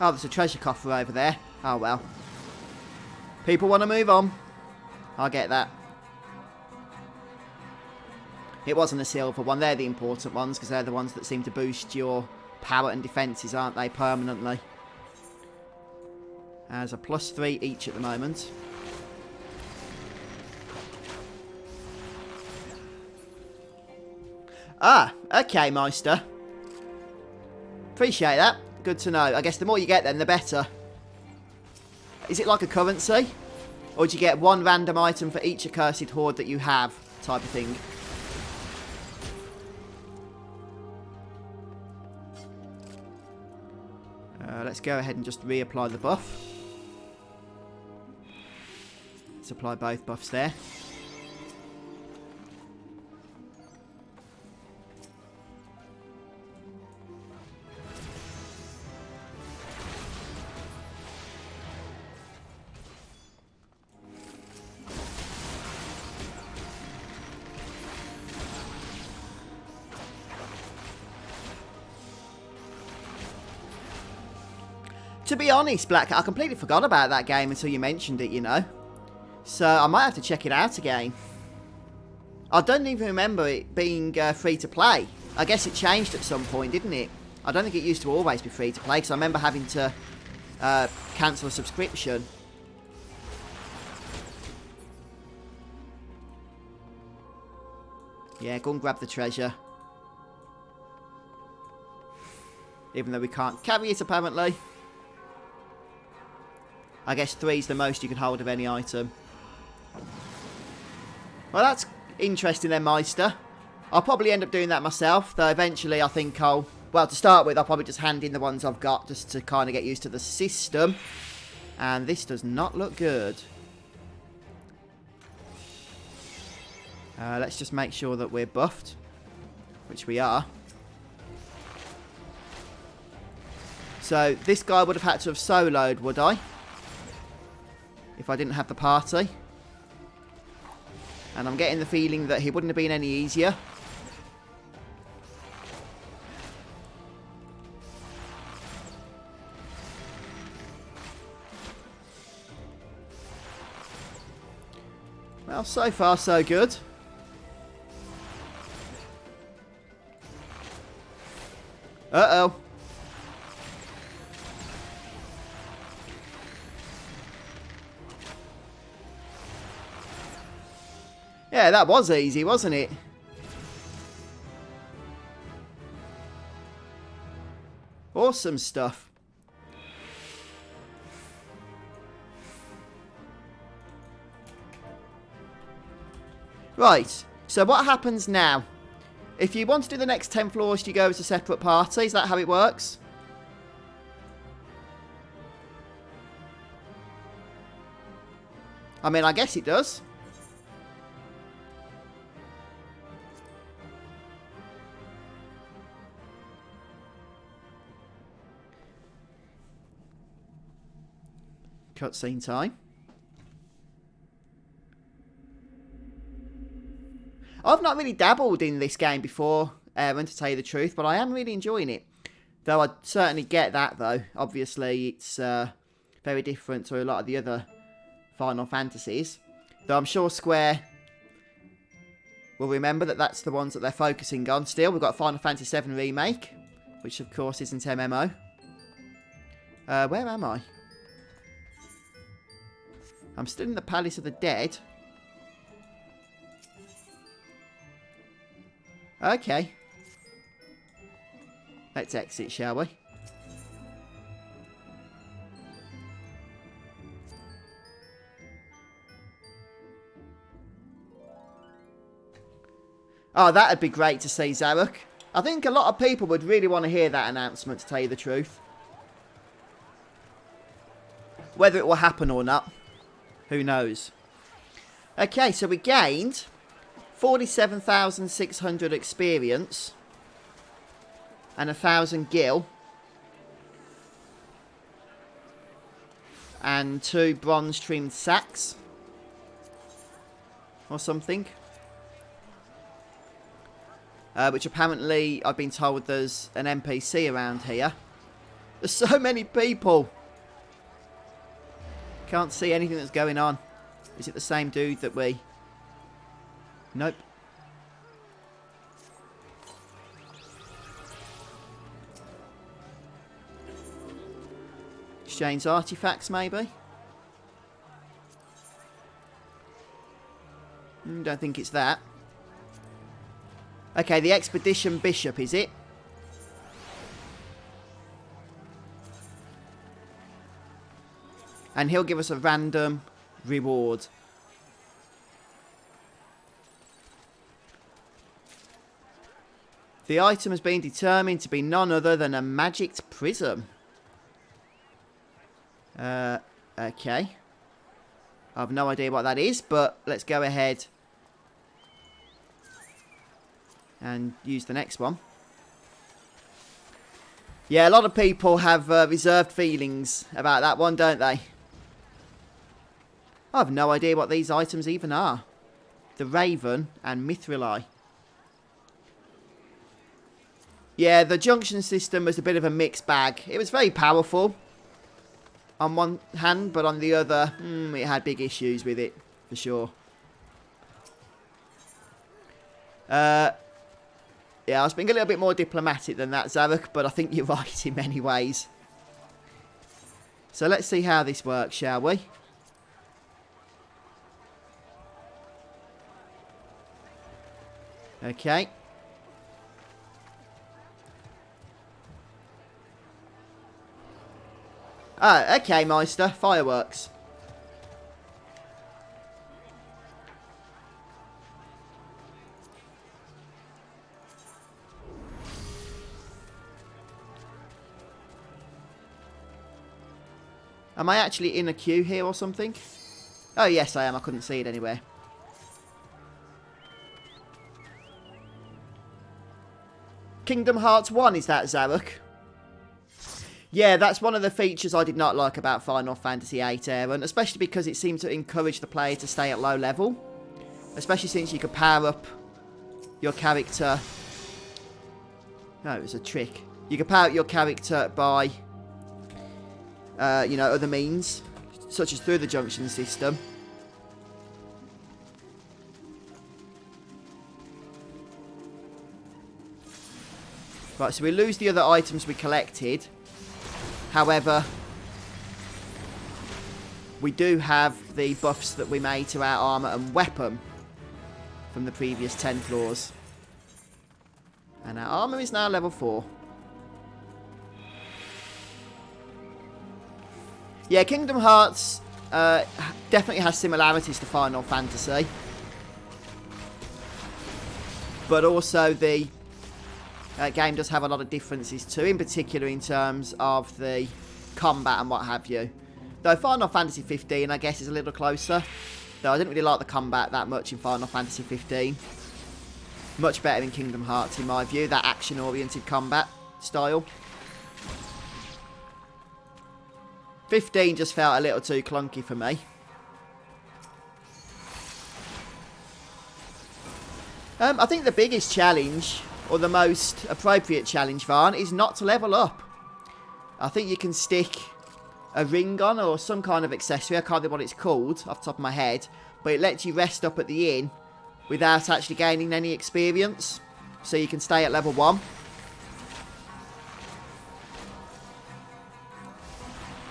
Oh, there's a treasure coffer over there. Oh, well. People want to move on. I'll get that. It wasn't a silver one. They're the important ones because they're the ones that seem to boost your power and defences, aren't they, permanently? There's a +3 each at the moment. Ah, okay, Meister. Appreciate that. Good to know. I guess the more you get then, the better. Is it like a currency? Or do you get one random item for each accursed hoard that you have, type of thing? Let's go ahead and just reapply the buff. Let's apply both buffs there. To be honest, Black, I completely forgot about that game until you mentioned it, you know. So I might have to check it out again. I don't even remember it being free to play. I guess it changed at some point, didn't it? I don't think it used to always be free to play, because I remember having to cancel a subscription. Yeah, go and grab the treasure. Even though we can't carry it, apparently. I guess 3 is the most you can hold of any item. Well, that's interesting then, Meister. I'll probably end up doing that myself, though eventually I think I'll... Well, to start with, I'll probably just hand in the ones I've got just to kind of get used to the system. And this does not look good. Let's just make sure that we're buffed, which we are. So, this guy would have had to have soloed, would I? If I didn't have the party. And I'm getting the feeling that he wouldn't have been any easier. Well, so far so good. Uh-oh. Yeah, that was easy, wasn't it? Awesome stuff. Right, so what happens now? If you want to do the next 10 floors, do you go as a separate party? Is that how it works? I mean, I guess it does. Cutscene time. I've not really dabbled in this game before, to tell you the truth, but I am really enjoying it. Though I certainly get that, though. Obviously, it's very different to a lot of the other Final Fantasies. Though I'm sure Square will remember that that's the ones that they're focusing on still. We've got Final Fantasy VII Remake, which of course isn't MMO. Where am I? I'm still in the Palace of the Dead. Okay. Let's exit, shall we? Oh, that'd be great to see, Zarek. I think a lot of people would really want to hear that announcement, to tell you the truth. Whether it will happen or not, who knows? Okay, so we gained 47,600 experience and 1,000 gil and 2 bronze trimmed sacks or something, which apparently I've been told there's an NPC around here. There's so many people. Can't see anything that's going on. Is it the same dude that we... Nope. Exchange artifacts, maybe? Don't think it's that. Okay, the Expedition Bishop, is it? And he'll give us a random reward. The item has been determined to be none other than a magicked prism. Okay. I have no idea what that is, but let's go ahead and use the next one. Yeah, a lot of people have reserved feelings about that one, don't they? I have no idea what these items even are. The Raven and Mithril. Yeah, the junction system was a bit of a mixed bag. It was very powerful on one hand, but on the other, it had big issues with it, for sure. Yeah, I was being a little bit more diplomatic than that, Zarek, but I think you're right in many ways. So let's see how this works, shall we? Okay. Oh, okay, Meister. Fireworks. Am I actually in a queue here or something? Oh, yes, I am. I couldn't see it anywhere. Kingdom Hearts 1, is that, Zarek? Yeah, that's one of the features I did not like about Final Fantasy VIII, Aaron, especially because it seemed to encourage the player to stay at low level. Especially since you could power up your character. No, it was a trick. You could power up your character by, you know, other means, such as through the junction system. Right, so we lose the other items we collected. However, we do have the buffs that we made to our armour and weapon from the previous 10 floors. And our armour is now level 4. Yeah, Kingdom Hearts definitely has similarities to Final Fantasy. But also the game does have a lot of differences too, in particular in terms of the combat and what have you. Though Final Fantasy 15, I guess, is a little closer. Though I didn't really like the combat that much in Final Fantasy 15. Much better in Kingdom Hearts, in my view, that action-oriented combat style. 15 just felt a little too clunky for me. I think the biggest challenge, or the most appropriate challenge, Varn, is not to level up. I think you can stick a ring on or some kind of accessory. I can't remember what it's called off the top of my head. But it lets you rest up at the inn without actually gaining any experience. So you can stay at level 1.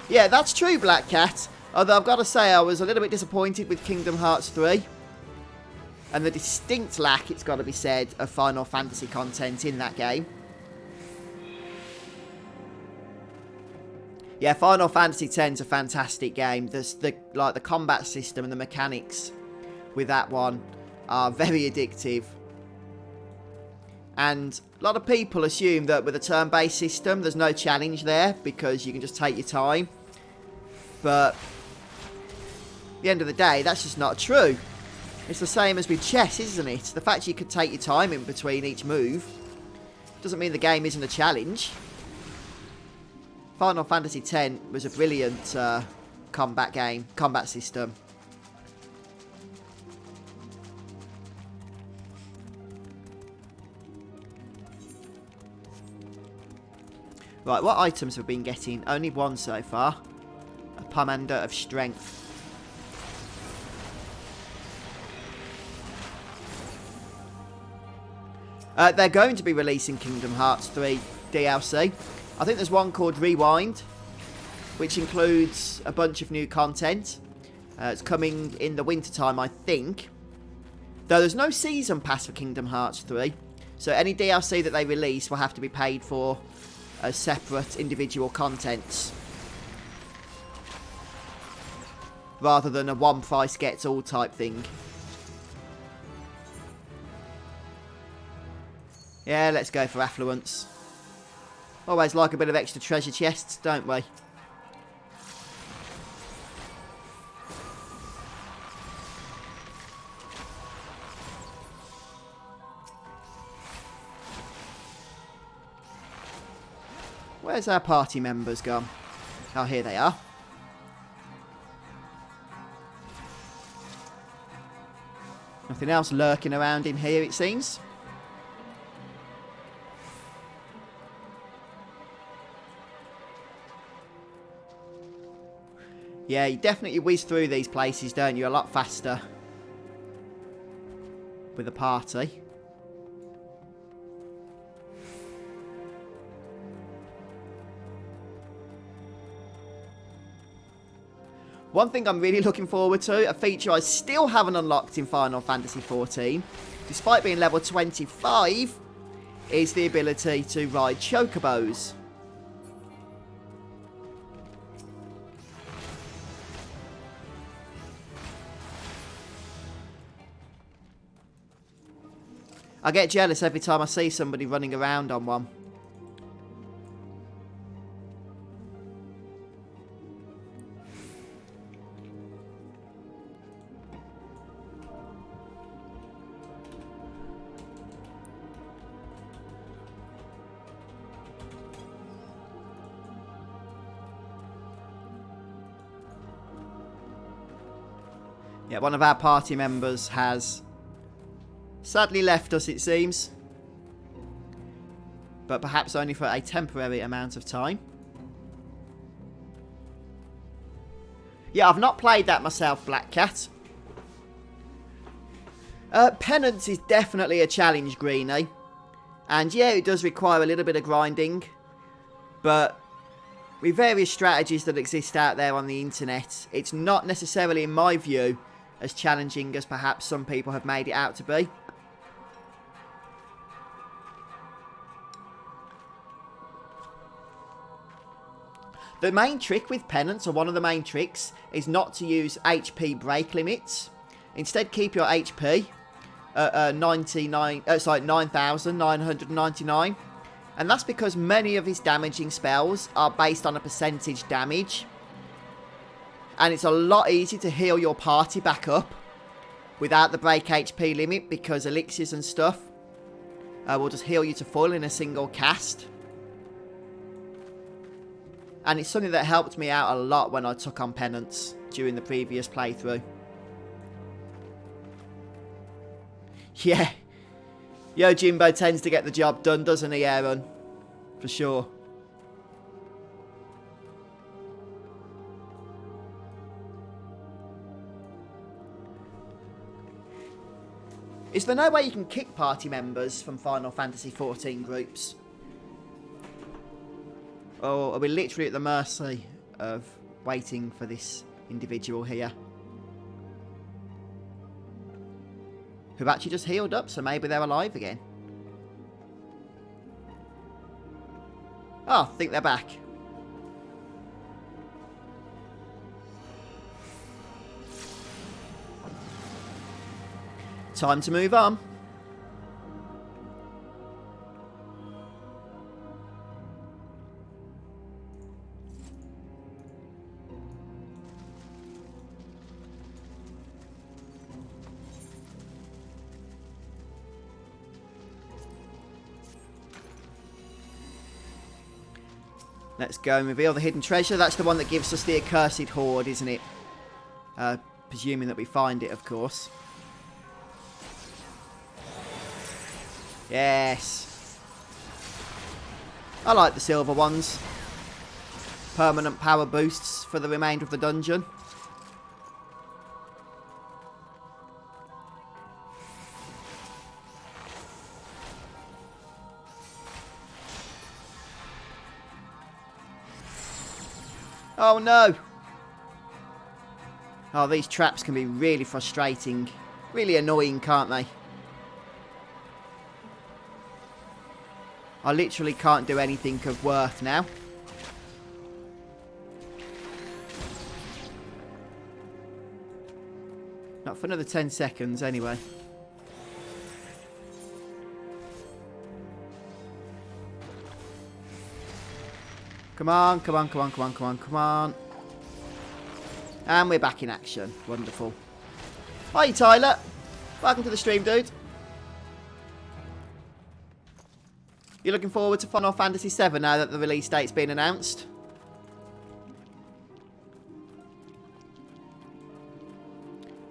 Yeah, that's true, Black Cat. Although I've got to say I was a little bit disappointed with Kingdom Hearts 3. And the distinct lack, it's got to be said, of Final Fantasy content in that game. Yeah, Final Fantasy X is a fantastic game. The combat system and the mechanics with that one are very addictive. And a lot of people assume that with a turn-based system, there's no challenge there because you can just take your time. But at the end of the day, that's just not true. It's the same as with chess, isn't it? The fact you could take your time in between each move doesn't mean the game isn't a challenge. Final Fantasy X was a brilliant combat system. Right, what items have we been getting? Only one so far. A Pomander of Strength. They're going to be releasing Kingdom Hearts 3 DLC. I think there's one called Rewind, which includes a bunch of new content. It's coming in the wintertime, I think. Though there's no season pass for Kingdom Hearts 3. So any DLC that they release will have to be paid for as separate individual contents. Rather than a one price gets all type thing. Yeah, let's go for affluence. Always like a bit of extra treasure chests, don't we? Where's our party members gone? Oh, here they are. Nothing else lurking around in here, it seems. Yeah, you definitely whiz through these places, don't you? A lot faster with a party. One thing I'm really looking forward to, a feature I still haven't unlocked in Final Fantasy XIV, despite being level 25, is the ability to ride chocobos. I get jealous every time I see somebody running around on one. Yeah, one of our party members has sadly left us, it seems. But perhaps only for a temporary amount of time. Yeah, I've not played that myself, Black Cat. Penance is definitely a challenge, Greenie. And yeah, it does require a little bit of grinding. But with various strategies that exist out there on the internet, it's not necessarily, in my view, as challenging as perhaps some people have made it out to be. The main trick with Penance, or one of the main tricks, is not to use HP break limits. Instead, keep your HP at 9,999. And that's because many of his damaging spells are based on a percentage damage. And it's a lot easier to heal your party back up without the break HP limit, because elixirs and stuff will just heal you to full in a single cast. And it's something that helped me out a lot when I took on Penance during the previous playthrough. Yeah. Yojimbo tends to get the job done, doesn't he, Aaron? For sure. Is there no way you can kick party members from Final Fantasy XIV groups? Or are we literally at the mercy of waiting for this individual here? Who actually just healed up, so maybe they're alive again. Oh, I think they're back. Time to move on. Let's go and reveal the hidden treasure. That's the one that gives us the accursed hoard, isn't it? Presuming that we find it, of course. Yes. I like the silver ones. Permanent power boosts for the remainder of the dungeon. Oh no! Oh, these traps can be really frustrating. Really annoying, can't they? I literally can't do anything of worth now. Not for another 10 seconds, anyway. Come on, come on, come on, come on, come on, come on. And we're back in action. Wonderful. Hi, Tyler. Welcome to the stream, dude. You looking forward to Final Fantasy VII now that the release date's been announced?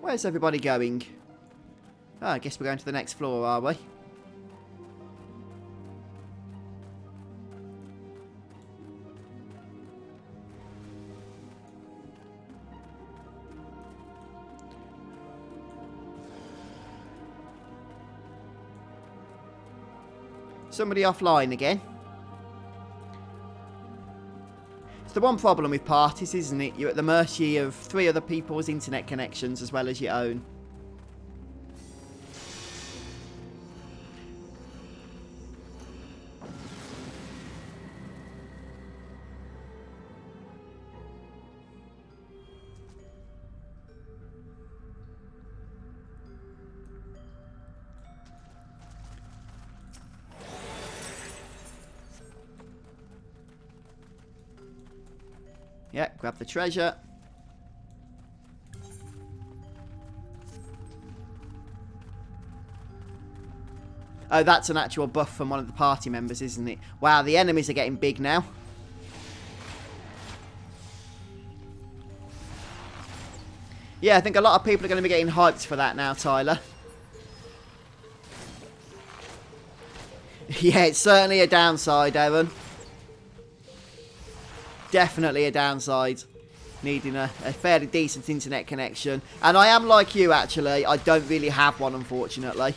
Where's everybody going? Oh, I guess we're going to the next floor, are we? Somebody offline again. It's the one problem with parties, isn't it? You're at the mercy of 3 other people's internet connections as well as your own. Yep, grab the treasure. Oh, that's an actual buff from one of the party members, isn't it? Wow, the enemies are getting big now. Yeah, I think a lot of people are going to be getting hyped for that now, Tyler. Yeah, it's certainly a downside, Evan. Definitely a downside. Needing a fairly decent internet connection. And I am like you, actually. I don't really have one, unfortunately.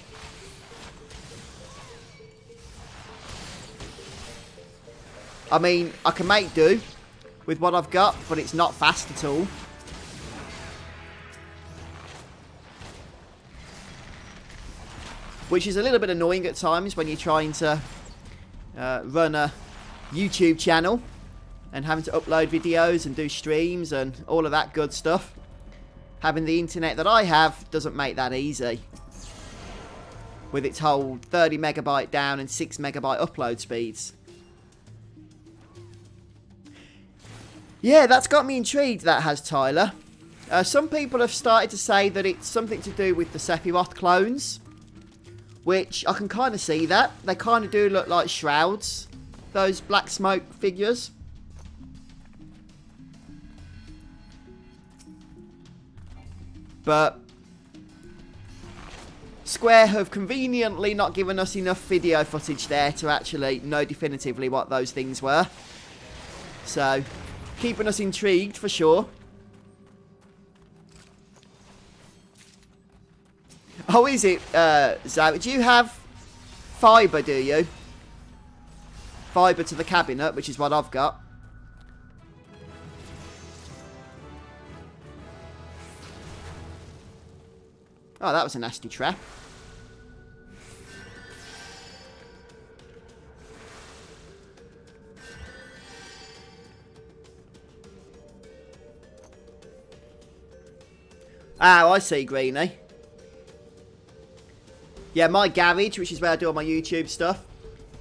I mean, I can make do with what I've got, but it's not fast at all. Which is a little bit annoying at times when you're trying to run a YouTube channel and having to upload videos and do streams and all of that good stuff. Having the internet that I have doesn't make that easy. With its whole 30 megabyte down and 6 megabyte upload speeds. Yeah, that's got me intrigued, that has, Tyler. Some people have started to say that it's something to do with the Sephiroth clones. Which, I can kind of see that. They kind of do look like shrouds. Those black smoke figures. But Square have conveniently not given us enough video footage there to actually know definitively what those things were. So, keeping us intrigued for sure. Oh, is it, Zoe? Do you have fibre, do you? Fibre to the cabinet, which is what I've got. Oh, that was a nasty trap. Oh, I see, Greenie. Yeah, my garage, which is where I do all my YouTube stuff,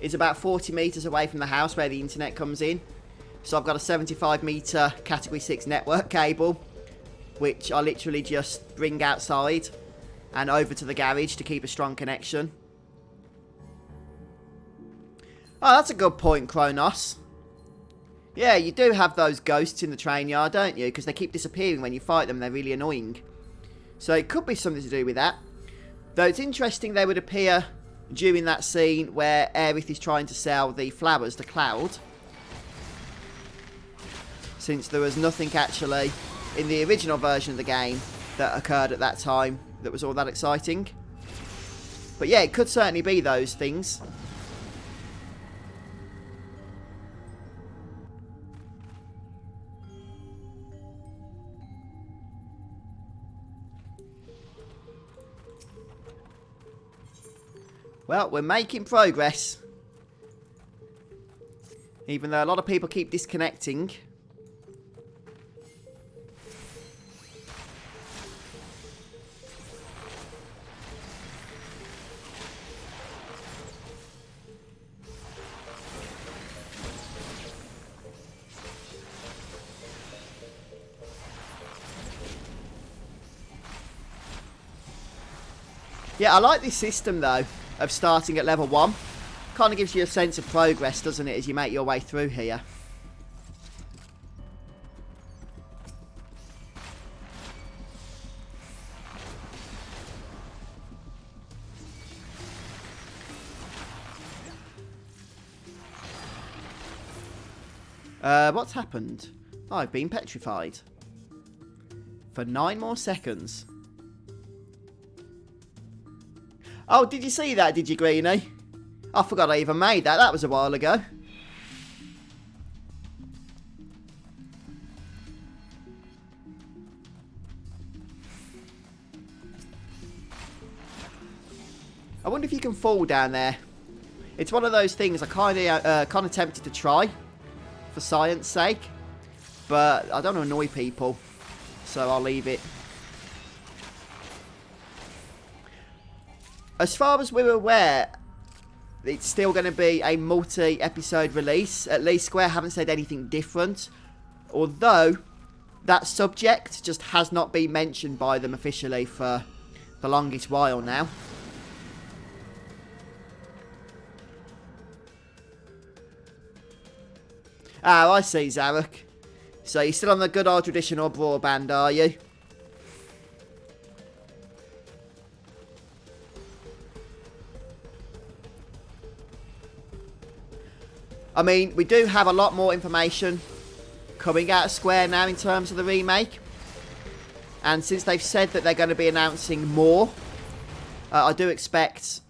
is about 40 metres away from the house where the internet comes in. So I've got a 75 metre Category 6 network cable, which I literally just bring outside and over to the garage to keep a strong connection. Oh, that's a good point, Kronos. Yeah, you do have those ghosts in the train yard, don't you? Because they keep disappearing when you fight them. They're really annoying. So it could be something to do with that. Though it's interesting they would appear during that scene where Aerith is trying to sell the flowers to Cloud. Since there was nothing actually in the original version of the game that occurred at that time that was all that exciting. But yeah, it could certainly be those things. Well, we're making progress. Even though a lot of people keep disconnecting. Yeah, I like this system though. Of starting at level 1. Kind of gives you a sense of progress, doesn't it, as you make your way through here. What's happened? Oh, I've been petrified. For 9 more seconds. Oh, did you see that, did you, Greenie? I forgot I even made that. That was a while ago. I wonder if you can fall down there. It's one of those things I kind of tempted to try for science sake, but I don't want to annoy people, so I'll leave it. As far as we're aware, it's still going to be a multi-episode release. At least Square haven't said anything different Although that subject just has not been mentioned by them officially for the longest while now. Oh, I see, Zarek. So you're still on the good old traditional broadband, are you? I mean, we do have a lot more information coming out of Square now in terms of the remake. And since they've said that they're going to be announcing more, I do expect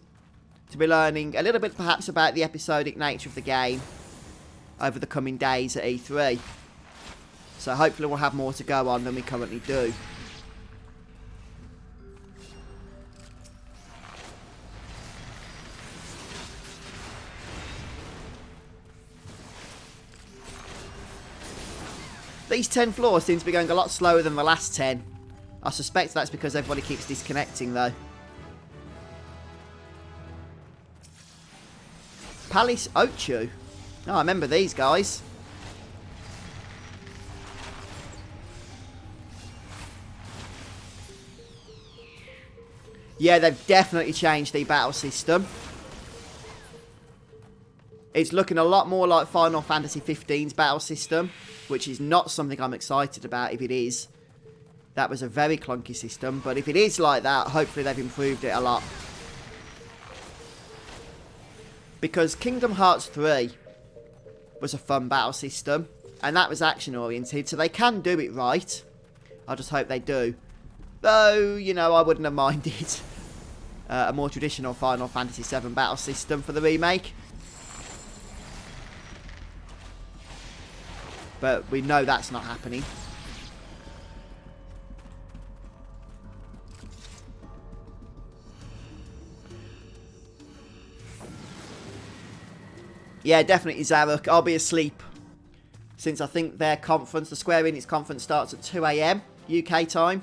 to be learning a little bit perhaps about the episodic nature of the game over the coming days at E3. So hopefully we'll have more to go on than we currently do. These 10 floors seem to be going a lot slower than the last 10. I suspect that's because everybody keeps disconnecting though. Palace Ochu. Oh, I remember these guys. Yeah, they've definitely changed the battle system. It's looking a lot more like Final Fantasy XV's battle system, which is not something I'm excited about if it is. That was a very clunky system, but if it is like that, hopefully they've improved it a lot. Because Kingdom Hearts 3 was a fun battle system, and that was action-oriented, so they can do it right. I just hope they do. Though, you know, I wouldn't have minded a more traditional Final Fantasy VII battle system for the remake. But we know that's not happening. Yeah, definitely, Zarek. I'll be asleep. Since I think their conference, the Square Enix conference, starts at 2 AM UK time.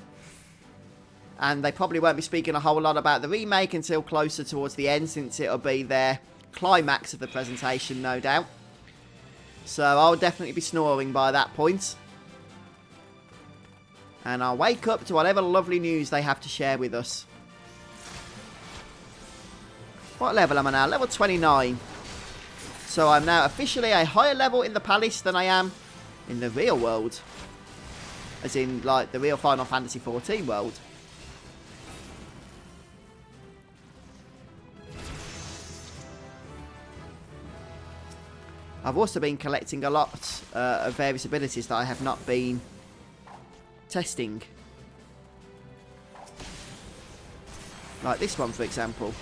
And they probably won't be speaking a whole lot about the remake until closer towards the end, since it'll be their climax of the presentation, no doubt. So I'll definitely be snoring by that point. And I'll wake up to whatever lovely news they have to share with us. What level am I now? Level 29. So I'm now officially a higher level in the palace than I am in the real world. As in, like, the real Final Fantasy XIV world. I've also been collecting a lot of various abilities that I have not been testing. Like this one, for example.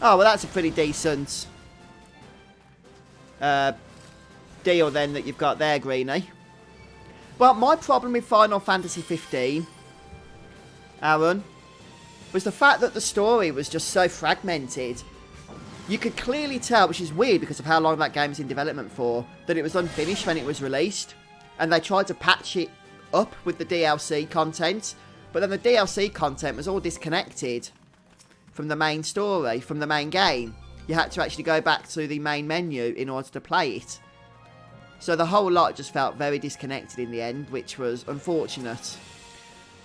Oh, well, that's a pretty decent deal then that you've got there, Greenie. Well, my problem with Final Fantasy XV, Aaron, was the fact that the story was just so fragmented. You could clearly tell, which is weird because of how long that game was in development for, that it was unfinished when it was released. And they tried to patch it up with the DLC content. But then the DLC content was all disconnected from the main story, from the main game. You had to actually go back to the main menu in order to play it. So the whole lot just felt very disconnected in the end, which was unfortunate.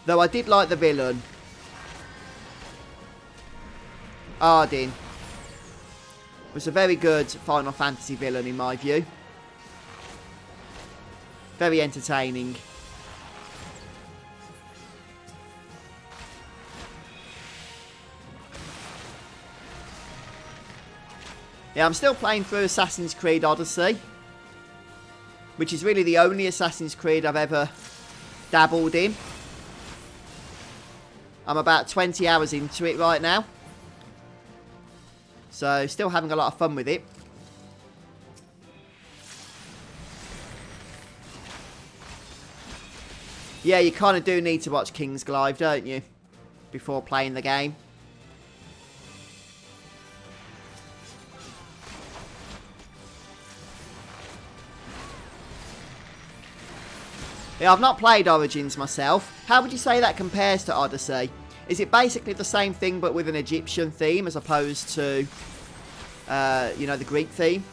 Though I did like the villain. Ardyn was a very good Final Fantasy villain in my view. Very entertaining. Yeah, I'm still playing through Assassin's Creed Odyssey, which is really the only Assassin's Creed I've ever dabbled in. I'm about 20 hours into it right now. So, still having a lot of fun with it. Yeah, you kind of do need to watch Kingsglaive, don't you? Before playing the game. Yeah, I've not played Origins myself. How would you say that compares to Odyssey? Is it basically the same thing but with an Egyptian theme as opposed to, you know, the Greek theme?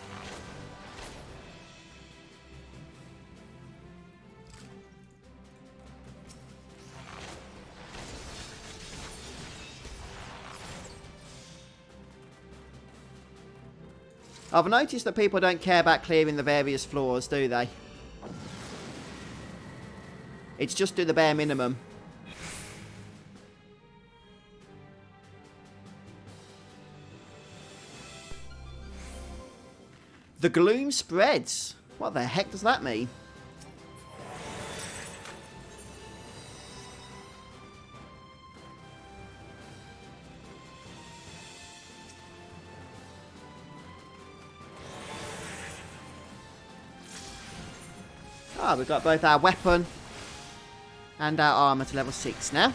I've noticed that people don't care about clearing the various floors, do they? It's just do the bare minimum. The gloom spreads. What the heck does that mean? Ah, we've got both our weapon and our armour to level 6 now.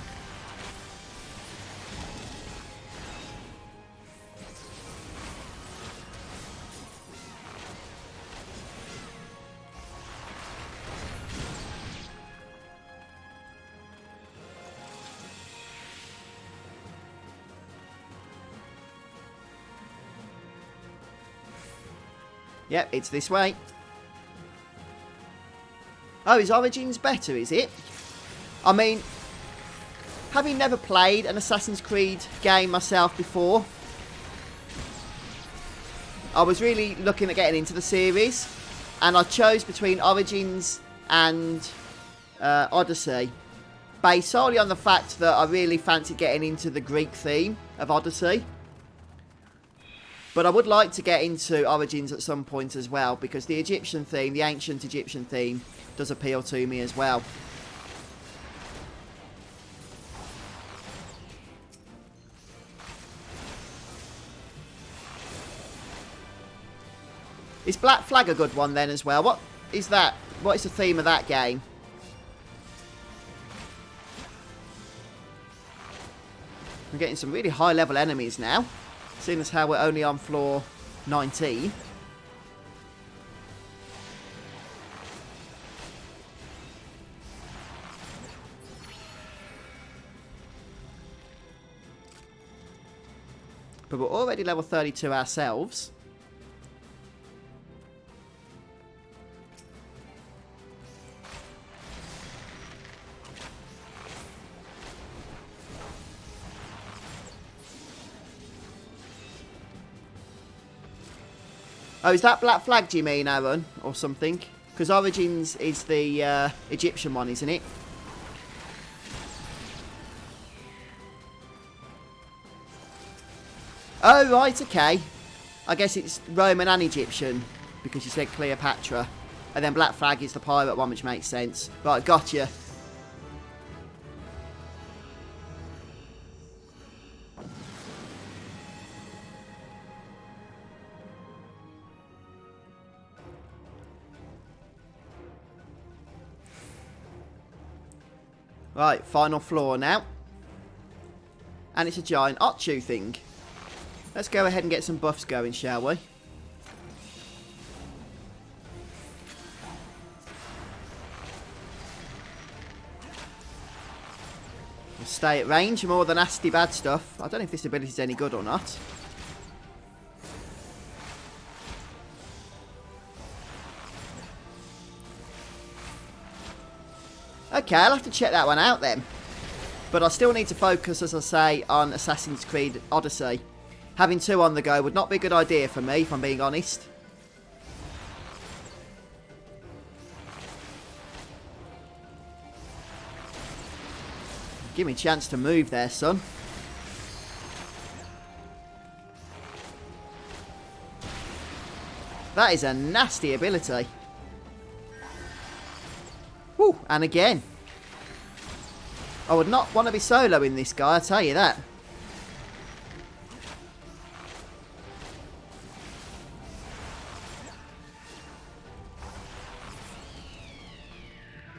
Yep, it's this way. Oh, his Origins better, is it? I mean, having never played an Assassin's Creed game myself before, I was really looking at getting into the series, and I chose between Origins and Odyssey, based solely on the fact that I really fancied getting into the Greek theme of Odyssey. But I would like to get into Origins at some point as well, because the Egyptian theme, the ancient Egyptian theme, does appeal to me as well. Is Black Flag a good one then as well? What is that? What is the theme of that game? I'm getting some really high level enemies now, seeing as how we're only on floor 19. But we're already level 32 ourselves. Oh, is that Black Flag, do you mean, Aaron? Or something? Because Origins is the Egyptian one, isn't it? Oh, right, okay. I guess it's Roman and Egyptian, because you said Cleopatra. And then Black Flag is the pirate one, which makes sense. Right, gotcha. Right, final floor now. And it's a giant Otchu thing. Let's go ahead and get some buffs going, shall we? We'll stay at range for more the nasty bad stuff. I don't know if this ability is any good or not. Okay, I'll have to check that one out then. But I still need to focus, as I say, on Assassin's Creed Odyssey. Having two on the go would not be a good idea for me, if I'm being honest. Give me a chance to move there, son. That is a nasty ability. Woo, and again. I would not want to be solo in this guy, I tell you that.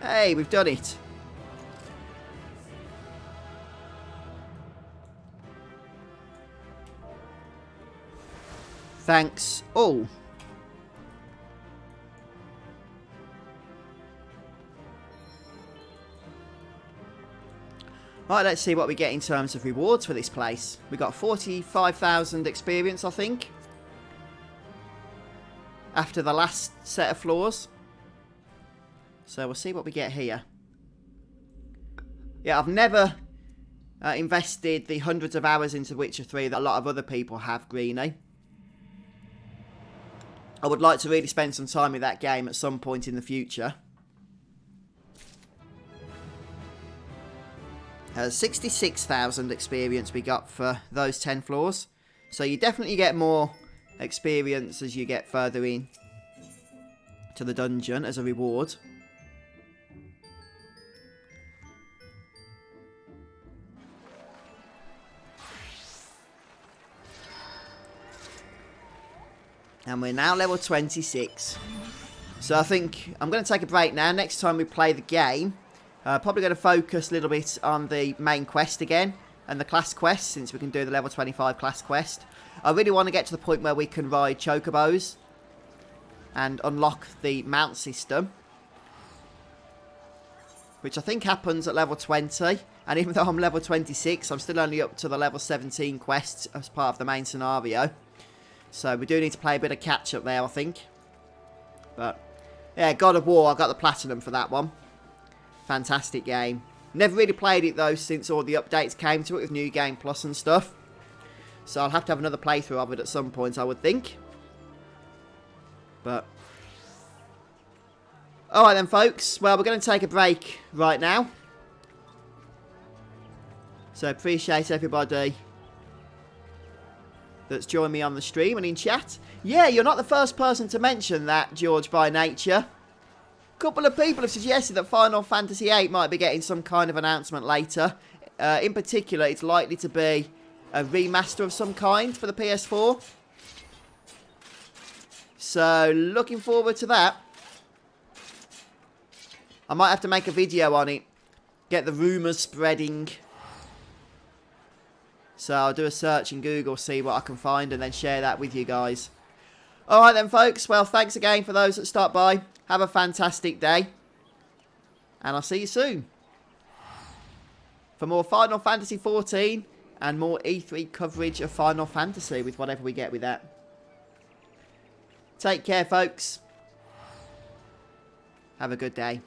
Hey, we've done it. Thanks all. Right, let's see what we get in terms of rewards for this place. We got 45,000 experience, I think, after the last set of floors. So we'll see what we get here. Yeah, I've never invested the hundreds of hours into Witcher 3 that a lot of other people have, Greenie. I would like to really spend some time with that game at some point in the future. 66,000 experience we got for those 10 floors. So you definitely get more experience as you get further in to the dungeon as a reward. And we're now level 26. So I think I'm going to take a break now. Next time we play the game, probably going to focus a little bit on the main quest again and the class quest, since we can do the level 25 class quest. I really want to get to the point where we can ride chocobos and unlock the mount system, which I think happens at level 20. And even though I'm level 26, I'm still only up to the level 17 quests as part of the main scenario. So we do need to play a bit of catch up there, I think. But yeah, God of War, I got the platinum for that one. Fantastic game. Never really played it though since all the updates came to it with New Game Plus and stuff. So I'll have to have another playthrough of it at some point, I would think. But alright then, folks. Well, we're going to take a break right now. So appreciate everybody that's joined me on the stream and in chat. Yeah, you're not the first person to mention that, George by Nature. A couple of people have suggested that Final Fantasy VIII might be getting some kind of announcement later. In particular, it's likely to be a remaster of some kind for the PS4. So, looking forward to that. I might have to make a video on it. Get the rumours spreading. So, I'll do a search in Google, see what I can find, and then share that with you guys. Alright then, folks. Well, thanks again for those that stopped by. Have a fantastic day. And I'll see you soon. For more Final Fantasy XIV and more E3 coverage of Final Fantasy with whatever we get with that. Take care, folks. Have a good day.